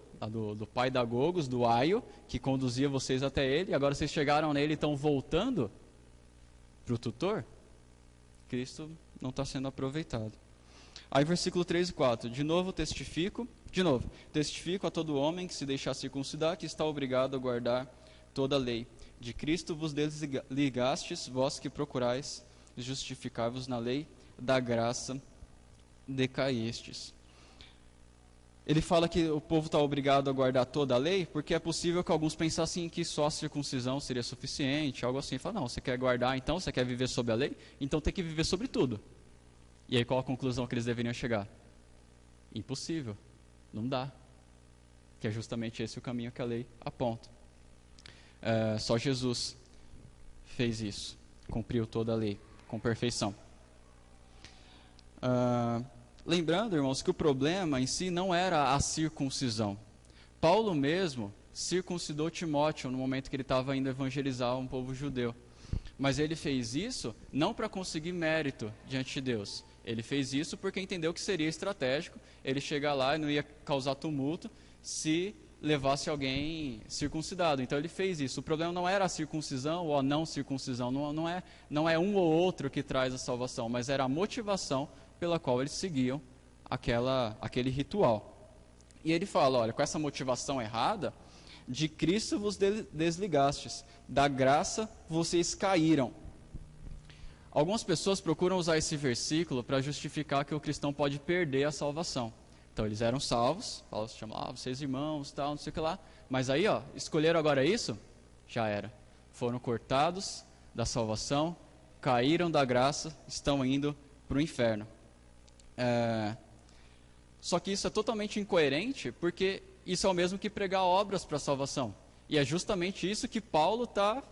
do pai da Gogos, do Aio, que conduzia vocês até ele, e agora vocês chegaram nele e estão voltando para o tutor. Cristo não está sendo aproveitado. Aí versículo 3 e 4, de novo testifico a todo homem que se deixar circuncidar, que está obrigado a guardar toda a lei. De Cristo vos desligastes, vós que procurais justificar-vos na lei, da graça decaístes. Ele fala que o povo está obrigado a guardar toda a lei, porque é possível que alguns pensassem que só a circuncisão seria suficiente, algo assim. Fala, não, você quer guardar então, você quer viver sob a lei? Então tem que viver sobre tudo. E aí qual a conclusão que eles deveriam chegar? Impossível, não dá. Que é justamente esse o caminho que a lei aponta. Só Jesus fez isso, cumpriu toda a lei com perfeição. Lembrando, irmãos, que o problema em si não era a circuncisão. Paulo mesmo circuncidou Timóteo no momento que ele estava indo evangelizar um povo judeu. Mas ele fez isso não para conseguir mérito diante de Deus. Ele fez isso porque entendeu que seria estratégico ele chegar lá e não ia causar tumulto se levasse alguém circuncidado. Então ele fez isso. O problema não era a circuncisão ou a não circuncisão. Não é um ou outro que traz a salvação, mas era a motivação pela qual eles seguiam aquele ritual. E ele fala, olha, com essa motivação errada, de Cristo vos desligastes, da graça vocês caíram. Algumas pessoas procuram usar esse versículo para justificar que o cristão pode perder a salvação. Então eles eram salvos, Paulo se chama, vocês irmãos, tal, não sei o que lá, mas aí, escolheram agora isso? Já era. Foram cortados da salvação, caíram da graça, estão indo para o inferno. Só que isso é totalmente incoerente, porque isso é o mesmo que pregar obras para a salvação. E é justamente isso que Paulo está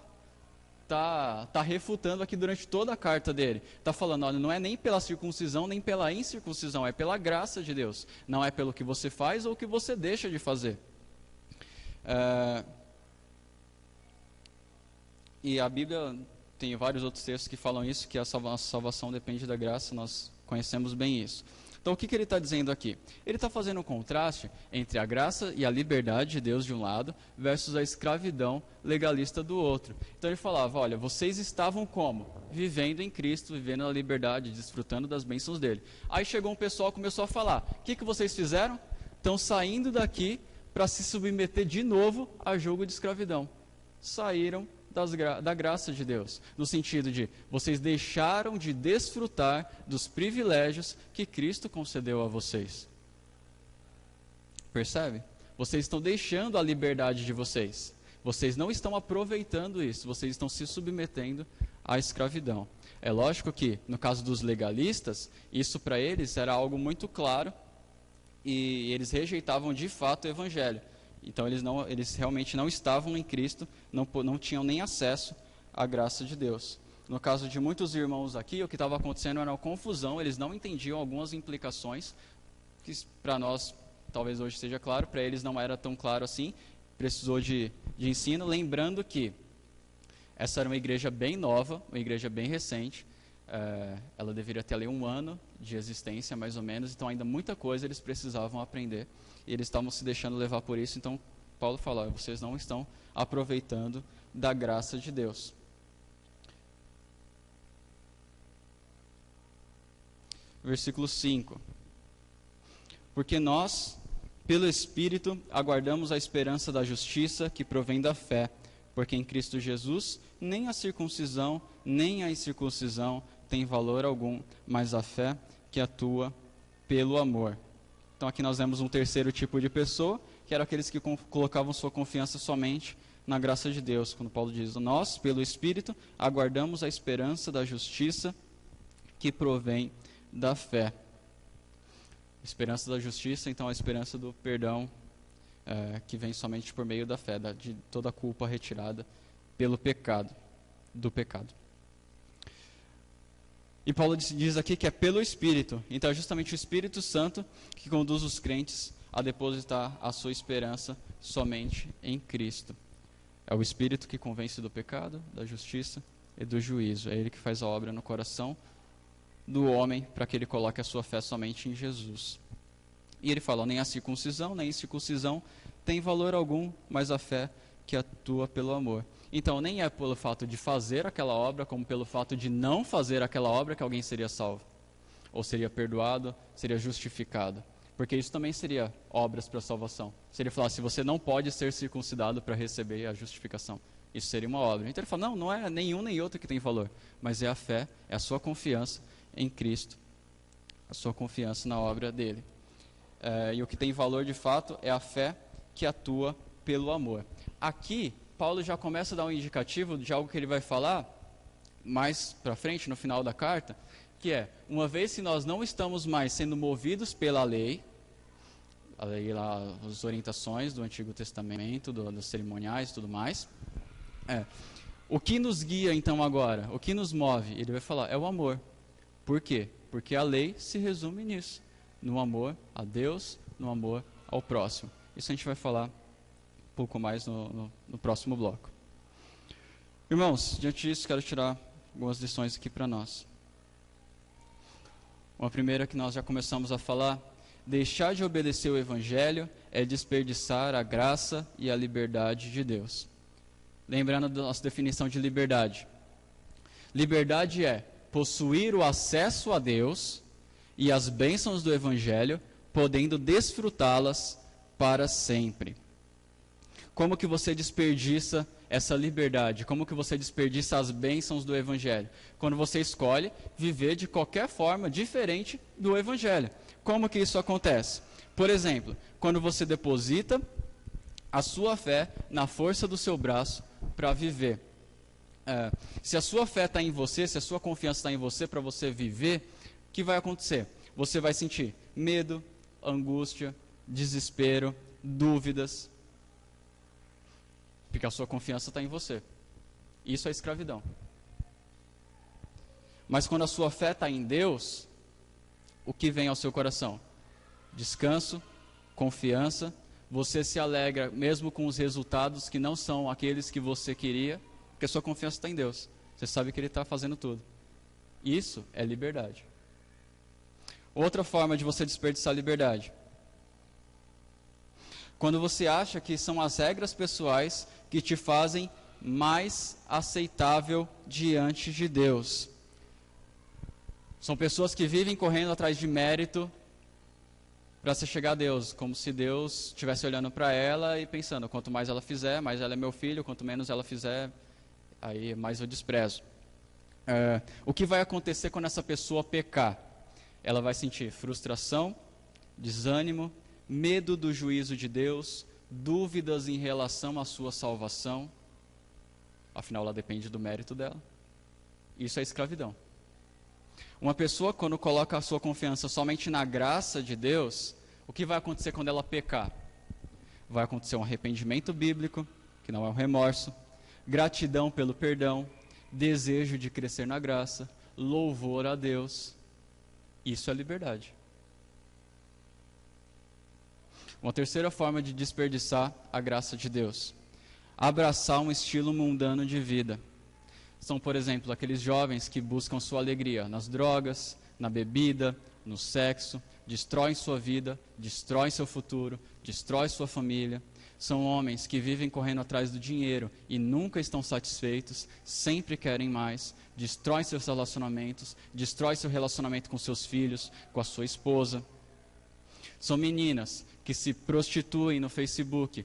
tá refutando aqui durante toda a carta dele. Está falando, olha, não é nem pela circuncisão, nem pela incircuncisão, é pela graça de Deus. Não é pelo que você faz ou o que você deixa de fazer. E a Bíblia tem vários outros textos que falam isso, que a salvação depende da graça, nós conhecemos bem isso. Então, o que ele está dizendo aqui? Ele está fazendo um contraste entre a graça e a liberdade de Deus de um lado, versus a escravidão legalista do outro. Então, ele falava, olha, vocês estavam como? Vivendo em Cristo, vivendo na liberdade, desfrutando das bênçãos dele. Aí chegou um pessoal e começou a falar, o que vocês fizeram? Estão saindo daqui para se submeter de novo a jogo de escravidão. Saíram da graça de Deus, no sentido de vocês deixaram de desfrutar dos privilégios que Cristo concedeu a vocês. Percebe? Vocês estão deixando a liberdade de vocês. Vocês não estão aproveitando isso, vocês estão se submetendo à escravidão. É lógico que, no caso dos legalistas, isso para eles era algo muito claro e eles rejeitavam de fato o Evangelho. Então eles realmente não estavam em Cristo, não tinham nem acesso à graça de Deus. No caso de muitos irmãos aqui, o que estava acontecendo era uma confusão, eles não entendiam algumas implicações, que para nós talvez hoje seja claro, para eles não era tão claro assim, precisou de ensino, lembrando que essa era uma igreja bem nova, uma igreja bem recente, ela deveria ter ali 1 ano de existência, mais ou menos, então ainda muita coisa eles precisavam aprender, e eles estavam se deixando levar por isso, então Paulo fala, vocês não estão aproveitando da graça de Deus. Versículo 5. Porque nós, pelo Espírito, aguardamos a esperança da justiça que provém da fé, porque em Cristo Jesus nem a circuncisão, nem a incircuncisão tem valor algum, mas a fé que atua pelo amor. Então aqui nós vemos um terceiro tipo de pessoa, que eram aqueles que colocavam sua confiança somente na graça de Deus. Quando Paulo diz, nós, pelo Espírito, aguardamos a esperança da justiça que provém da fé. Esperança da justiça, então a esperança do perdão que vem somente por meio da fé, de toda a culpa retirada pelo pecado, do pecado. E Paulo diz aqui que é pelo Espírito. Então é justamente o Espírito Santo que conduz os crentes a depositar a sua esperança somente em Cristo. É o Espírito que convence do pecado, da justiça e do juízo. É Ele que faz a obra no coração do homem para que ele coloque a sua fé somente em Jesus. E ele fala, nem a circuncisão, nem a incircuncisão tem valor algum, mas a fé que atua pelo amor. Então, nem é pelo fato de fazer aquela obra, como pelo fato de não fazer aquela obra que alguém seria salvo. Ou seria perdoado, seria justificado. Porque isso também seria obras para a salvação. Se ele falasse, você não pode ser circuncidado para receber a justificação. Isso seria uma obra. Então ele fala, não é nenhum nem outro que tem valor. Mas é a fé, é a sua confiança em Cristo. A sua confiança na obra dele. E o que tem valor de fato é a fé que atua pelo amor. Aqui, Paulo já começa a dar um indicativo de algo que ele vai falar mais para frente, no final da carta, que é, uma vez que nós não estamos mais sendo movidos pela lei, a lei lá, as orientações do Antigo Testamento, dos cerimoniais e tudo mais, o que nos guia então agora, o que nos move, ele vai falar, é o amor. Por quê? Porque a lei se resume nisso, no amor a Deus, no amor ao próximo. Isso a gente vai falar um pouco mais no próximo bloco. Irmãos, diante disso, quero tirar algumas lições aqui para nós. Uma primeira que nós já começamos a falar, deixar de obedecer o Evangelho é desperdiçar a graça e a liberdade de Deus. Lembrando da nossa definição de liberdade. Liberdade é possuir o acesso a Deus e as bênçãos do Evangelho, podendo desfrutá-las para sempre. Como que você desperdiça essa liberdade? Como que você desperdiça as bênçãos do Evangelho? Quando você escolhe viver de qualquer forma diferente do Evangelho. Como que isso acontece? Por exemplo, quando você deposita a sua fé na força do seu braço para viver. Se a sua fé está em você, se a sua confiança está em você para você viver, o que vai acontecer? Você vai sentir medo, angústia, desespero, dúvidas, porque a sua confiança está em você. Isso é escravidão. Mas quando a sua fé está em Deus, o que vem ao seu coração? Descanso, confiança, você se alegra mesmo com os resultados que não são aqueles que você queria, porque a sua confiança está em Deus. Você sabe que Ele está fazendo tudo. Isso é liberdade. Outra forma de você desperdiçar liberdade. Quando você acha que são as regras pessoais que te fazem mais aceitável diante de Deus. São pessoas que vivem correndo atrás de mérito para se chegar a Deus, como se Deus estivesse olhando para ela e pensando, quanto mais ela fizer, mais ela é meu filho, quanto menos ela fizer, aí mais eu desprezo. O que vai acontecer quando essa pessoa pecar? Ela vai sentir frustração, desânimo, medo do juízo de Deus, dúvidas em relação à sua salvação. Afinal, ela depende do mérito dela. Isso é escravidão. Uma pessoa, quando coloca a sua confiança somente na graça de Deus, o que vai acontecer quando ela pecar? Vai acontecer um arrependimento bíblico, que não é um remorso, gratidão pelo perdão, desejo de crescer na graça, louvor a Deus. Isso é liberdade. Uma terceira forma de desperdiçar a graça de Deus: abraçar um estilo mundano de vida. São, por exemplo, aqueles jovens que buscam sua alegria nas drogas, na bebida, no sexo, destroem sua vida, destroem seu futuro, destroem sua família. São homens que vivem correndo atrás do dinheiro e nunca estão satisfeitos, sempre querem mais, destroem seus relacionamentos, destroem seu relacionamento com seus filhos, com a sua esposa. São meninas que se prostituem no Facebook,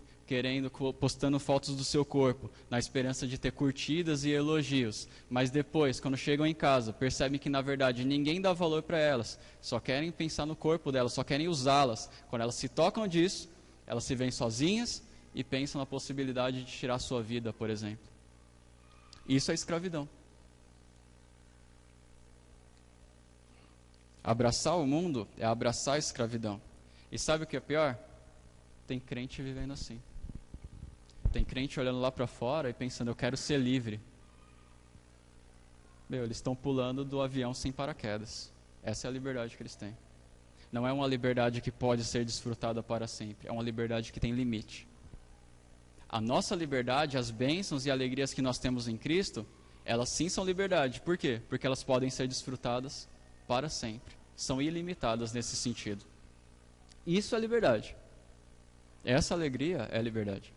postando fotos do seu corpo, na esperança de ter curtidas e elogios, mas depois, quando chegam em casa, percebem que na verdade ninguém dá valor para elas, só querem pensar no corpo delas, só querem usá-las. Quando elas se tocam disso, elas se veem sozinhas e pensam na possibilidade de tirar sua vida, por exemplo. Isso é escravidão. Abraçar o mundo é abraçar a escravidão. E sabe o que é pior? Tem crente vivendo assim. Tem crente olhando lá para fora e pensando, eu quero ser livre. Eles estão pulando do avião sem paraquedas. Essa é a liberdade que eles têm. Não é uma liberdade que pode ser desfrutada para sempre. É uma liberdade que tem limite. A nossa liberdade, as bênçãos e alegrias que nós temos em Cristo, elas sim são liberdade. Por quê? Porque elas podem ser desfrutadas para sempre. São ilimitadas nesse sentido. Isso é liberdade. Essa alegria é liberdade.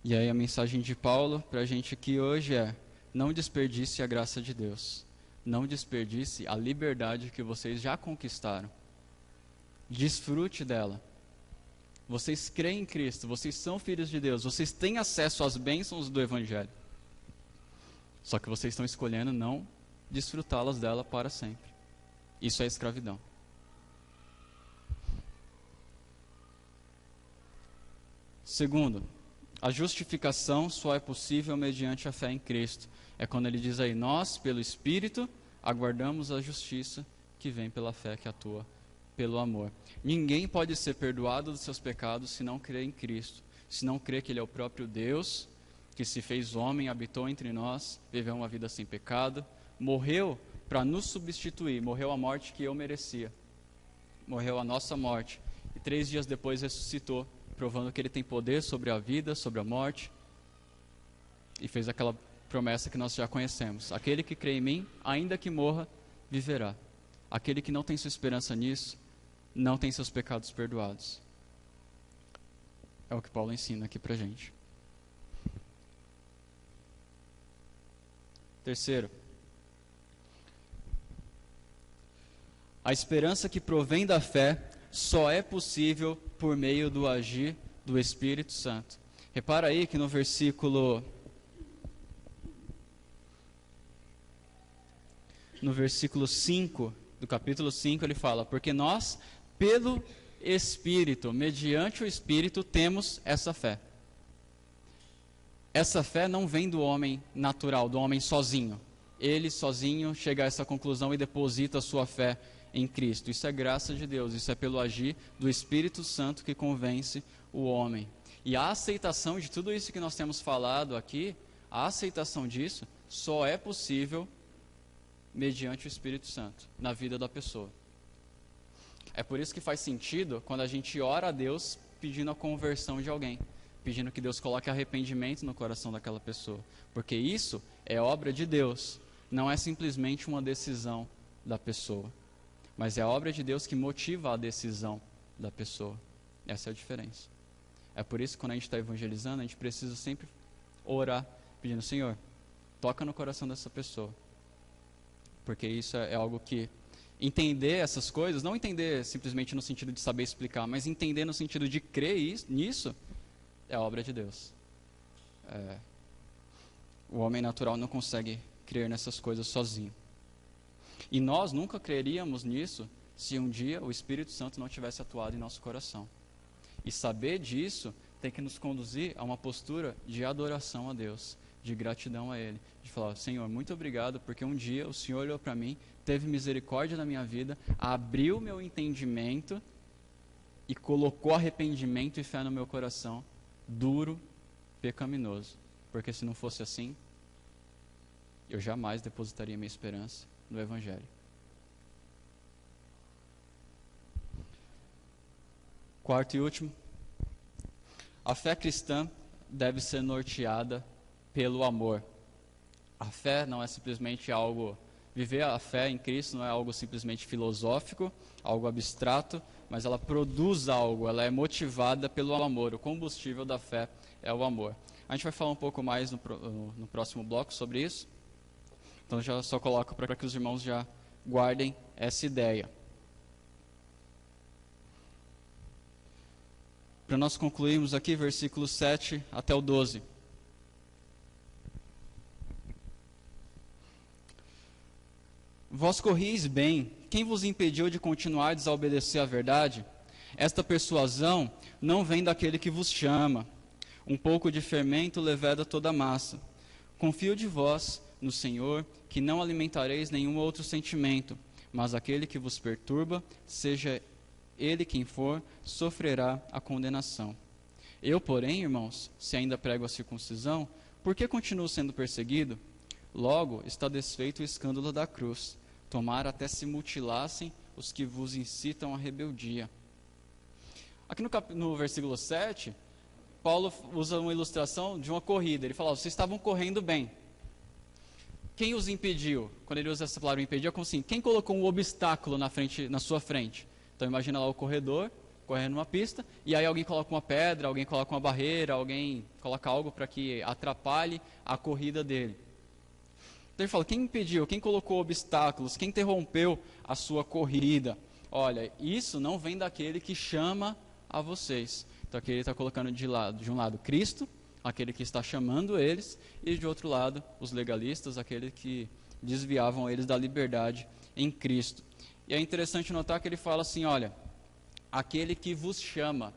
E aí a mensagem de Paulo para a gente aqui hoje é: não desperdice a graça de Deus. Não desperdice a liberdade que vocês já conquistaram. Desfrute dela. Vocês creem em Cristo, vocês são filhos de Deus, vocês têm acesso às bênçãos do Evangelho. Só que vocês estão escolhendo não desfrutá-las dela para sempre. Isso é escravidão. Segundo, a justificação só é possível mediante a fé em Cristo. É quando ele diz aí, nós, pelo Espírito, aguardamos a justiça que vem pela fé, que atua pelo amor. Ninguém pode ser perdoado dos seus pecados se não crer em Cristo, se não crer que Ele é o próprio Deus, que se fez homem, habitou entre nós, viveu uma vida sem pecado, morreu para nos substituir, morreu a morte que eu merecia, morreu a nossa morte, e 3 dias depois ressuscitou, provando que Ele tem poder sobre a vida, sobre a morte, e fez aquela promessa que nós já conhecemos: aquele que crê em mim, ainda que morra, viverá. Aquele que não tem sua esperança nisso, não tem seus pecados perdoados. É o que Paulo ensina aqui pra gente. Terceiro, a esperança que provém da fé só é possível por meio do agir do Espírito Santo. Repara aí que no versículo 5 do capítulo 5, ele fala: porque nós, pelo Espírito, mediante o Espírito, temos essa fé. Essa fé não vem do homem natural, do homem sozinho. Ele sozinho chega a essa conclusão e deposita a sua fé em Cristo. Isso é graça de Deus, isso é pelo agir do Espírito Santo que convence o homem. E a aceitação de tudo isso que nós temos falado aqui, a aceitação disso só é possível mediante o Espírito Santo na vida da pessoa. É por isso que faz sentido quando a gente ora a Deus pedindo a conversão de alguém, pedindo que Deus coloque arrependimento no coração daquela pessoa, porque isso é obra de Deus, não é simplesmente uma decisão da pessoa, mas é a obra de Deus que motiva a decisão da pessoa. Essa é a diferença. É por isso que quando a gente está evangelizando, a gente precisa sempre orar, pedindo: Senhor, toca no coração dessa pessoa, porque isso é algo que entender essas coisas, não entender simplesmente no sentido de saber explicar, mas entender no sentido de crer nisso, é obra de Deus. O homem natural não consegue crer nessas coisas sozinho. E nós nunca creríamos nisso se um dia o Espírito Santo não tivesse atuado em nosso coração. E saber disso tem que nos conduzir a uma postura de adoração a Deus, de gratidão a Ele, de falar: Senhor, muito obrigado, porque um dia o Senhor olhou para mim, teve misericórdia na minha vida, abriu meu entendimento e colocou arrependimento e fé no meu coração, duro, pecaminoso. Porque se não fosse assim, eu jamais depositaria minha esperança no Evangelho. Quarto e último, a fé cristã deve ser norteada pelo amor. A fé não é simplesmente algo, viver a fé em Cristo não é algo simplesmente filosófico, algo abstrato, mas ela produz algo, ela é motivada pelo amor. O combustível da fé é o amor. A gente vai falar um pouco mais no próximo bloco sobre isso, então já só coloco para que os irmãos já guardem essa ideia. Para nós concluirmos aqui, versículos 7 até o 12. Vós corrieis bem, quem vos impediu de continuar a desobedecer à verdade? Esta persuasão não vem daquele que vos chama. Um pouco de fermento leveda toda a massa. Confio de vós no Senhor, que não alimentareis nenhum outro sentimento, mas aquele que vos perturba, seja ele quem for, sofrerá a condenação. Eu, porém, irmãos, se ainda prego a circuncisão, por que continuo sendo perseguido? Logo está desfeito o escândalo da cruz. Tomara até se mutilassem os que vos incitam à rebeldia. Aqui no versículo 7, Paulo usa uma ilustração de uma corrida. Ele fala: vocês estavam correndo bem. Quem os impediu? Quando ele usa essa palavra impedir, é como assim: quem colocou um obstáculo na sua frente? Então imagina lá o corredor, correndo numa pista, e aí alguém coloca uma pedra, alguém coloca uma barreira, alguém coloca algo para que atrapalhe a corrida dele. Então ele fala: quem impediu, quem colocou obstáculos, quem interrompeu a sua corrida? Olha, isso não vem daquele que chama a vocês. Então aqui ele está colocando de um lado Cristo, aquele que está chamando eles, e de outro lado os legalistas, aquele que desviavam eles da liberdade em Cristo. E é interessante notar que ele fala assim: olha, aquele que vos chama,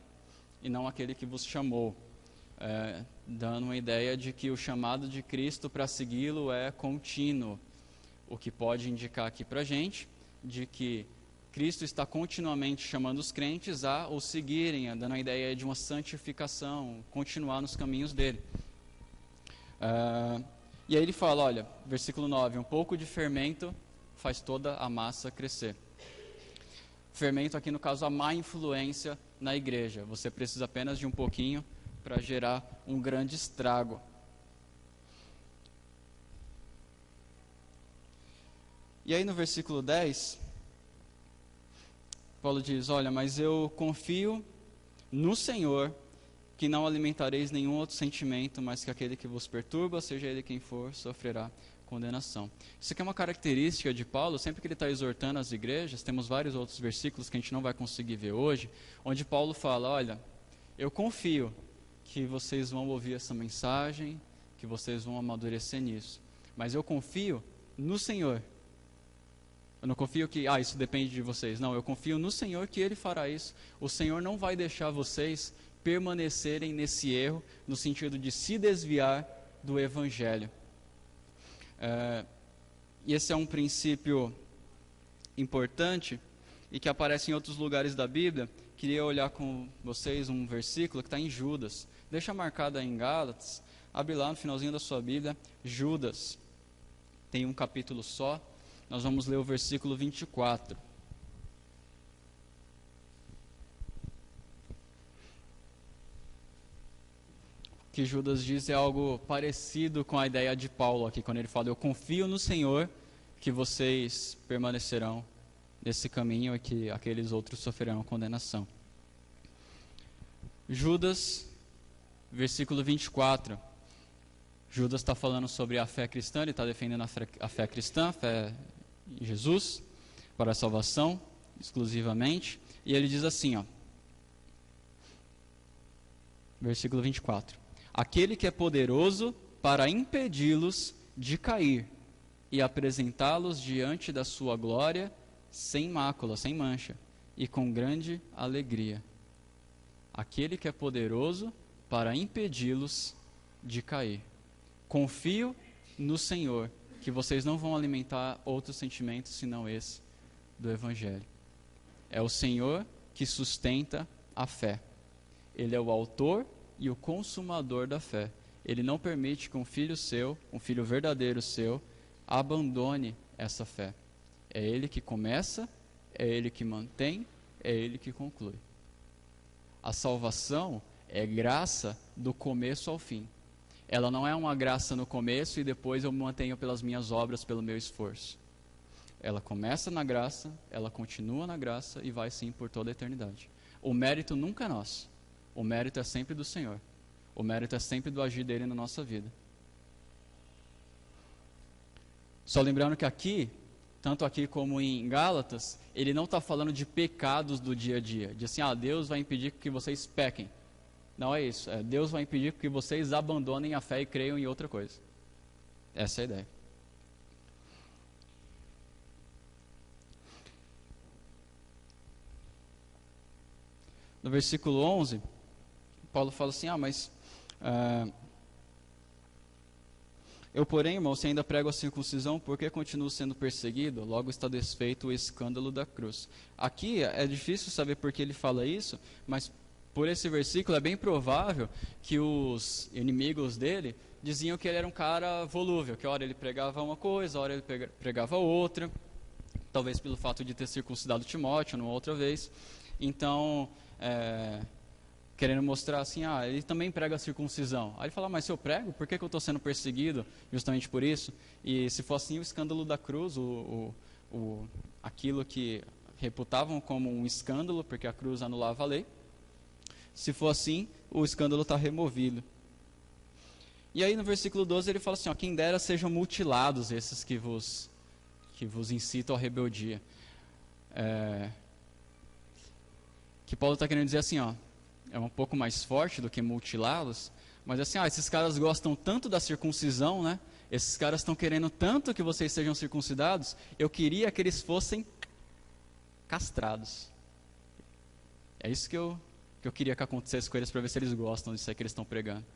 e não aquele que vos chamou, dando uma ideia de que o chamado de Cristo para segui-lo é contínuo, o que pode indicar aqui para a gente, de que Cristo está continuamente chamando os crentes a o seguirem, dando a ideia de uma santificação, continuar nos caminhos dele. E aí ele fala, olha, versículo 9, um pouco de fermento faz toda a massa crescer. Fermento aqui no caso a má influência na igreja. Você precisa apenas de um pouquinho para gerar um grande estrago. E aí no versículo 10, Paulo diz, olha, mas eu confio no Senhor, que não alimentareis nenhum outro sentimento, mas que aquele que vos perturba, seja ele quem for, sofrerá condenação. Isso aqui é uma característica de Paulo, sempre que ele está exortando as igrejas, temos vários outros versículos que a gente não vai conseguir ver hoje, onde Paulo fala, olha, eu confio que vocês vão ouvir essa mensagem, que vocês vão amadurecer nisso, mas eu confio no Senhor. Eu não confio que, isso depende de vocês. Não, eu confio no Senhor que Ele fará isso. O Senhor não vai deixar vocês permanecerem nesse erro, no sentido de se desviar do Evangelho. E esse é um princípio importante e que aparece em outros lugares da Bíblia, queria olhar com vocês um versículo que está em Judas. Deixa marcado aí em Gálatas, abre lá no finalzinho da sua Bíblia, Judas. Tem um capítulo só, nós vamos ler o versículo 24. O que Judas diz é algo parecido com a ideia de Paulo aqui, quando ele fala: eu confio no Senhor que vocês permanecerão nesse caminho e que aqueles outros sofrerão condenação. Judas, versículo 24. Judas está falando sobre a fé cristã, ele está defendendo a fé cristã, a fé em Jesus, para a salvação, exclusivamente. E ele diz assim, ó, versículo 24. Aquele que é poderoso para impedi-los de cair e apresentá-los diante da sua glória sem mácula, sem mancha, e com grande alegria. Aquele que é poderoso para impedi-los de cair. Confio no Senhor, que vocês não vão alimentar outros sentimentos senão esse do Evangelho. É o Senhor que sustenta a fé. Ele é o autor e o consumador da fé. Ele não permite que um filho seu, um filho verdadeiro seu, abandone essa fé. É Ele que começa, é Ele que mantém, é Ele que conclui. A salvação é graça do começo ao fim. Ela não é uma graça no começo e depois eu me mantenho pelas minhas obras, pelo meu esforço. Ela começa na graça, ela continua na graça e vai sim por toda a eternidade. O mérito nunca é nosso. O mérito é sempre do Senhor. O mérito é sempre do agir dele na nossa vida. Só lembrando que aqui, tanto aqui como em Gálatas, ele não está falando de pecados do dia a dia. De assim, Deus vai impedir que vocês pequem. Não é isso. Deus vai impedir que vocês abandonem a fé e creiam em outra coisa. Essa é a ideia. No versículo 11, Paulo fala assim, eu, porém, irmão, se ainda prego a circuncisão, por que continuo sendo perseguido? Logo está desfeito o escândalo da cruz. Aqui é difícil saber por que ele fala isso, mas por esse versículo é bem provável que os inimigos dele diziam que ele era um cara volúvel, que hora ele pregava uma coisa, hora ele pregava outra, talvez pelo fato de ter circuncidado Timóteo numa outra vez. Então, querendo mostrar assim, ele também prega a circuncisão. Aí ele fala, mas se eu prego, por que eu estou sendo perseguido justamente por isso? E se for assim, o escândalo da cruz, aquilo que reputavam como um escândalo, porque a cruz anulava a lei, se for assim, o escândalo está removido. E aí no versículo 12 ele fala assim, quem dera sejam mutilados esses que vos incitam à rebeldia. Que Paulo está querendo dizer assim, é um pouco mais forte do que mutilá-los, mas assim, esses caras gostam tanto da circuncisão, né? Esses caras estão querendo tanto que vocês sejam circuncidados, eu queria que eles fossem castrados. É isso que eu queria que acontecesse com eles, para ver se eles gostam disso aí que eles estão pregando.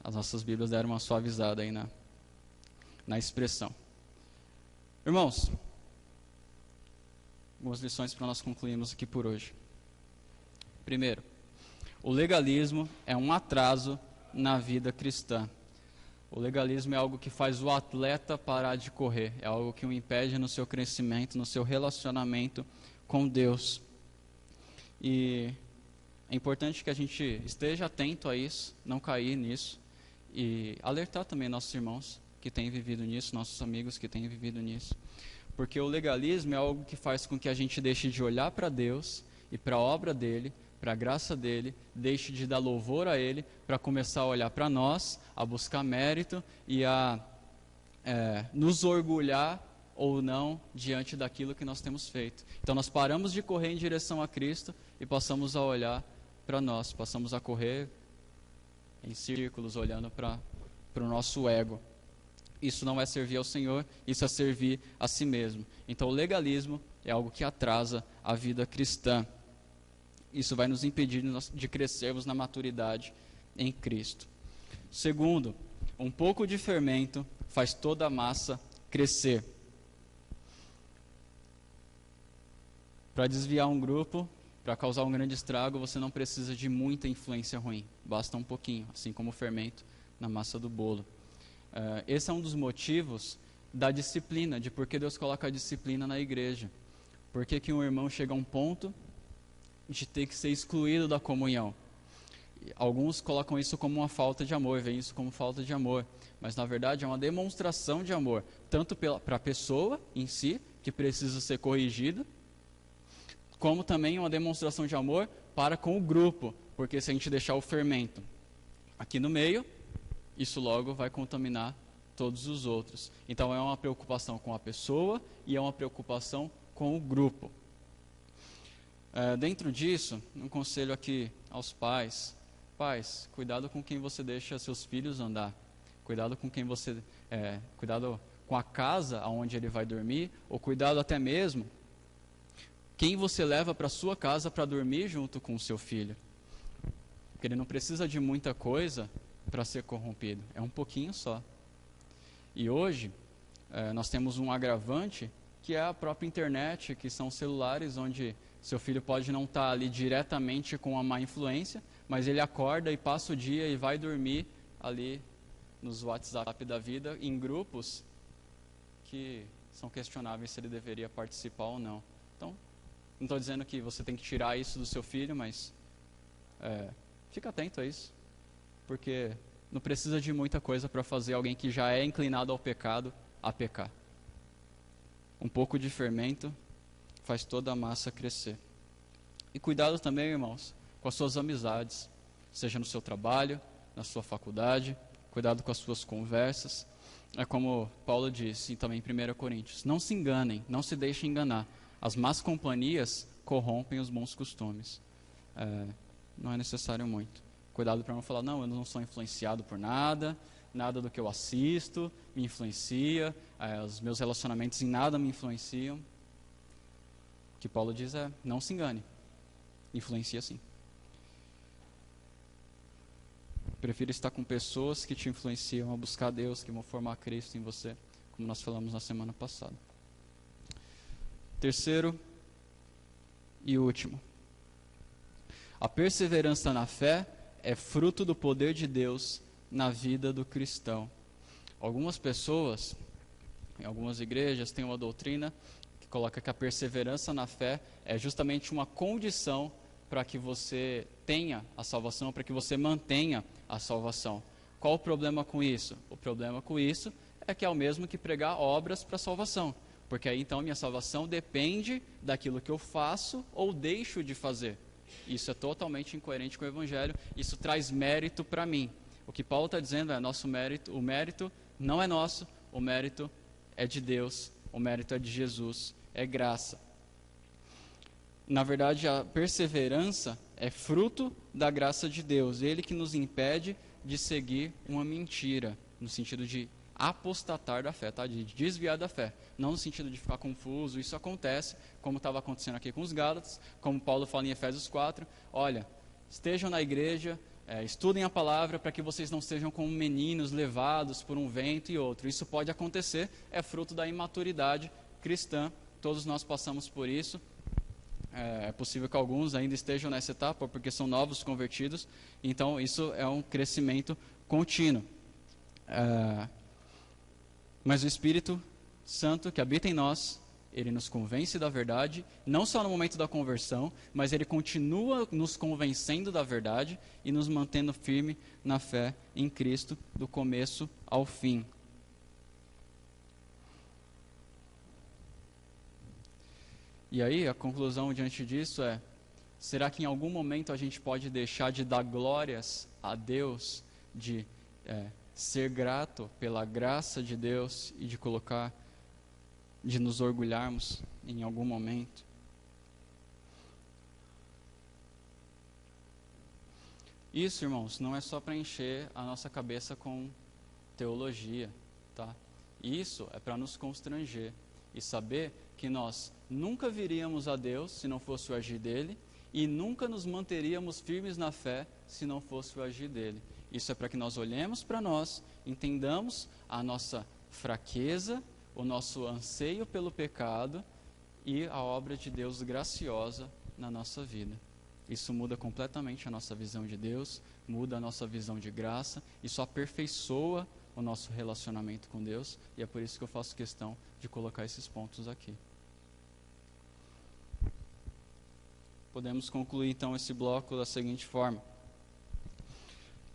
As nossas Bíblias deram uma suavizada aí na expressão. Irmãos, algumas lições para nós concluirmos aqui por hoje. Primeiro, o legalismo é um atraso na vida cristã. O legalismo é algo que faz o atleta parar de correr, é algo que o impede no seu crescimento, no seu relacionamento com Deus. E é importante que a gente esteja atento a isso, não cair nisso, e alertar também nossos irmãos que têm vivido nisso, nossos amigos que têm vivido nisso. Porque o legalismo é algo que faz com que a gente deixe de olhar para Deus e para a obra dele, para a graça dele, deixe de dar louvor a ele, para começar a olhar para nós, a buscar mérito e a nos orgulhar ou não diante daquilo que nós temos feito. Então nós paramos de correr em direção a Cristo e passamos a olhar para nós, passamos a correr em círculos, olhando para o nosso ego. Isso não é servir ao Senhor, isso é servir a si mesmo. Então o legalismo é algo que atrasa a vida cristã. Isso vai nos impedir de crescermos na maturidade em Cristo. Segundo, um pouco de fermento faz toda a massa crescer. Para desviar um grupo, para causar um grande estrago, você não precisa de muita influência ruim, basta um pouquinho, assim como o fermento na massa do bolo. Esse é um dos motivos da disciplina, de por que Deus coloca a disciplina na igreja. Por que um irmão chega a um ponto de ter que ser excluído da comunhão? Alguns colocam isso como uma falta de amor, veem isso como falta de amor, mas na verdade é uma demonstração de amor, tanto para a pessoa em si, que precisa ser corrigida, como também uma demonstração de amor para com o grupo, porque se a gente deixar o fermento aqui no meio, isso logo vai contaminar todos os outros. Então é uma preocupação com a pessoa e é uma preocupação com o grupo. Dentro disso, um conselho aqui aos pais: pais, cuidado com quem você deixa seus filhos andar, cuidado com quem você, cuidado com a casa onde ele vai dormir, ou cuidado até mesmo quem você leva para sua casa para dormir junto com o seu filho, porque ele não precisa de muita coisa para ser corrompido, é um pouquinho só. E hoje nós temos um agravante, que é a própria internet, que são celulares onde seu filho pode não estar ali diretamente com a má influência, mas ele acorda e passa o dia e vai dormir ali nos WhatsApp da vida, em grupos que são questionáveis se ele deveria participar ou não. Então, não estou dizendo que você tem que tirar isso do seu filho, mas fica atento a isso, porque não precisa de muita coisa para fazer alguém que já é inclinado ao pecado a pecar. Um pouco de fermento faz toda a massa crescer. E cuidado também, irmãos, com as suas amizades, seja no seu trabalho, na sua faculdade, cuidado com as suas conversas. É como Paulo disse também em 1 Coríntios: não se enganem, não se deixem enganar. As más companhias corrompem os bons costumes. Não é necessário muito. Cuidado para não falar: não, eu não sou influenciado por nada, nada do que eu assisto me influencia, os meus relacionamentos em nada me influenciam. O que Paulo diz é: não se engane, influencia sim. Prefira estar com pessoas que te influenciam a buscar Deus, que vão formar Cristo em você, como nós falamos na semana passada. Terceiro e último: a perseverança na fé é fruto do poder de Deus na vida do cristão. Algumas pessoas, em algumas igrejas, têm uma doutrina que coloca que a perseverança na fé é justamente uma condição para que você tenha a salvação, para que você mantenha a salvação. Qual o problema com isso? O problema com isso é que é o mesmo que pregar obras para a salvação, porque aí então minha salvação depende daquilo que eu faço ou deixo de fazer. Isso é totalmente incoerente com o Evangelho, isso traz mérito para mim. O que Paulo está dizendo é: nosso mérito, o mérito não é nosso, o mérito é de Deus, o mérito é de Jesus, é graça. Na verdade, a perseverança é fruto da graça de Deus, Ele que nos impede de seguir uma mentira, no sentido de apostatar da fé, tá? De desviar da fé, não no sentido de ficar confuso. Isso acontece, como estava acontecendo aqui com os Gálatas, como Paulo fala em Efésios 4, olha, estejam na igreja, estudem a palavra para que vocês não sejam como meninos levados por um vento e outro. Isso pode acontecer, é fruto da imaturidade cristã, todos nós passamos por isso. É possível que alguns ainda estejam nessa etapa porque são novos convertidos, então isso é um crescimento contínuo. Mas o Espírito Santo que habita em nós, ele nos convence da verdade, não só no momento da conversão, mas ele continua nos convencendo da verdade e nos mantendo firme na fé em Cristo, do começo ao fim. E aí, a conclusão diante disso é: será que em algum momento a gente pode deixar de dar glórias a Deus, de ser grato pela graça de Deus e de nos orgulharmos em algum momento? Isso, irmãos, não é só para encher a nossa cabeça com teologia, tá? Isso é para nos constranger e saber que nós nunca viríamos a Deus se não fosse o agir dele, e nunca nos manteríamos firmes na fé se não fosse o agir dele. Isso é para que nós olhemos para nós, entendamos a nossa fraqueza, o nosso anseio pelo pecado e a obra de Deus graciosa na nossa vida. Isso muda completamente a nossa visão de Deus, muda a nossa visão de graça, isso aperfeiçoa o nosso relacionamento com Deus, e é por isso que eu faço questão de colocar esses pontos aqui. Podemos concluir então esse bloco da seguinte forma: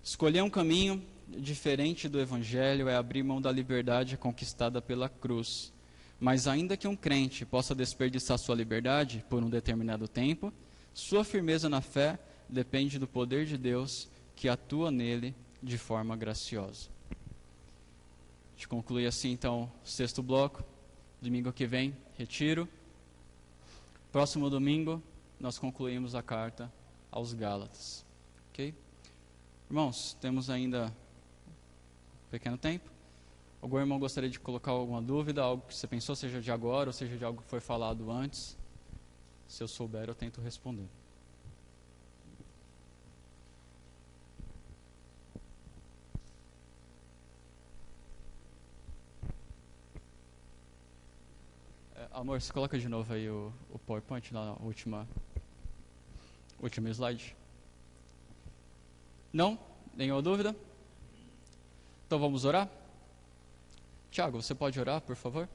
escolher um caminho diferente do Evangelho é abrir mão da liberdade conquistada pela cruz. Mas ainda que um crente possa desperdiçar sua liberdade por um determinado tempo, sua firmeza na fé depende do poder de Deus que atua nele de forma graciosa. A gente conclui assim então o 6º bloco. Domingo que vem, retiro. Próximo domingo, nós concluímos a carta aos Gálatas. Ok? Irmãos, temos ainda um pequeno tempo. Algum irmão gostaria de colocar alguma dúvida, algo que você pensou, seja de agora ou seja de algo que foi falado antes? Se eu souber, eu tento responder. Amor, você coloca de novo aí o PowerPoint na último slide. Não? Nenhuma dúvida? Então vamos orar? Tiago, você pode orar, por favor?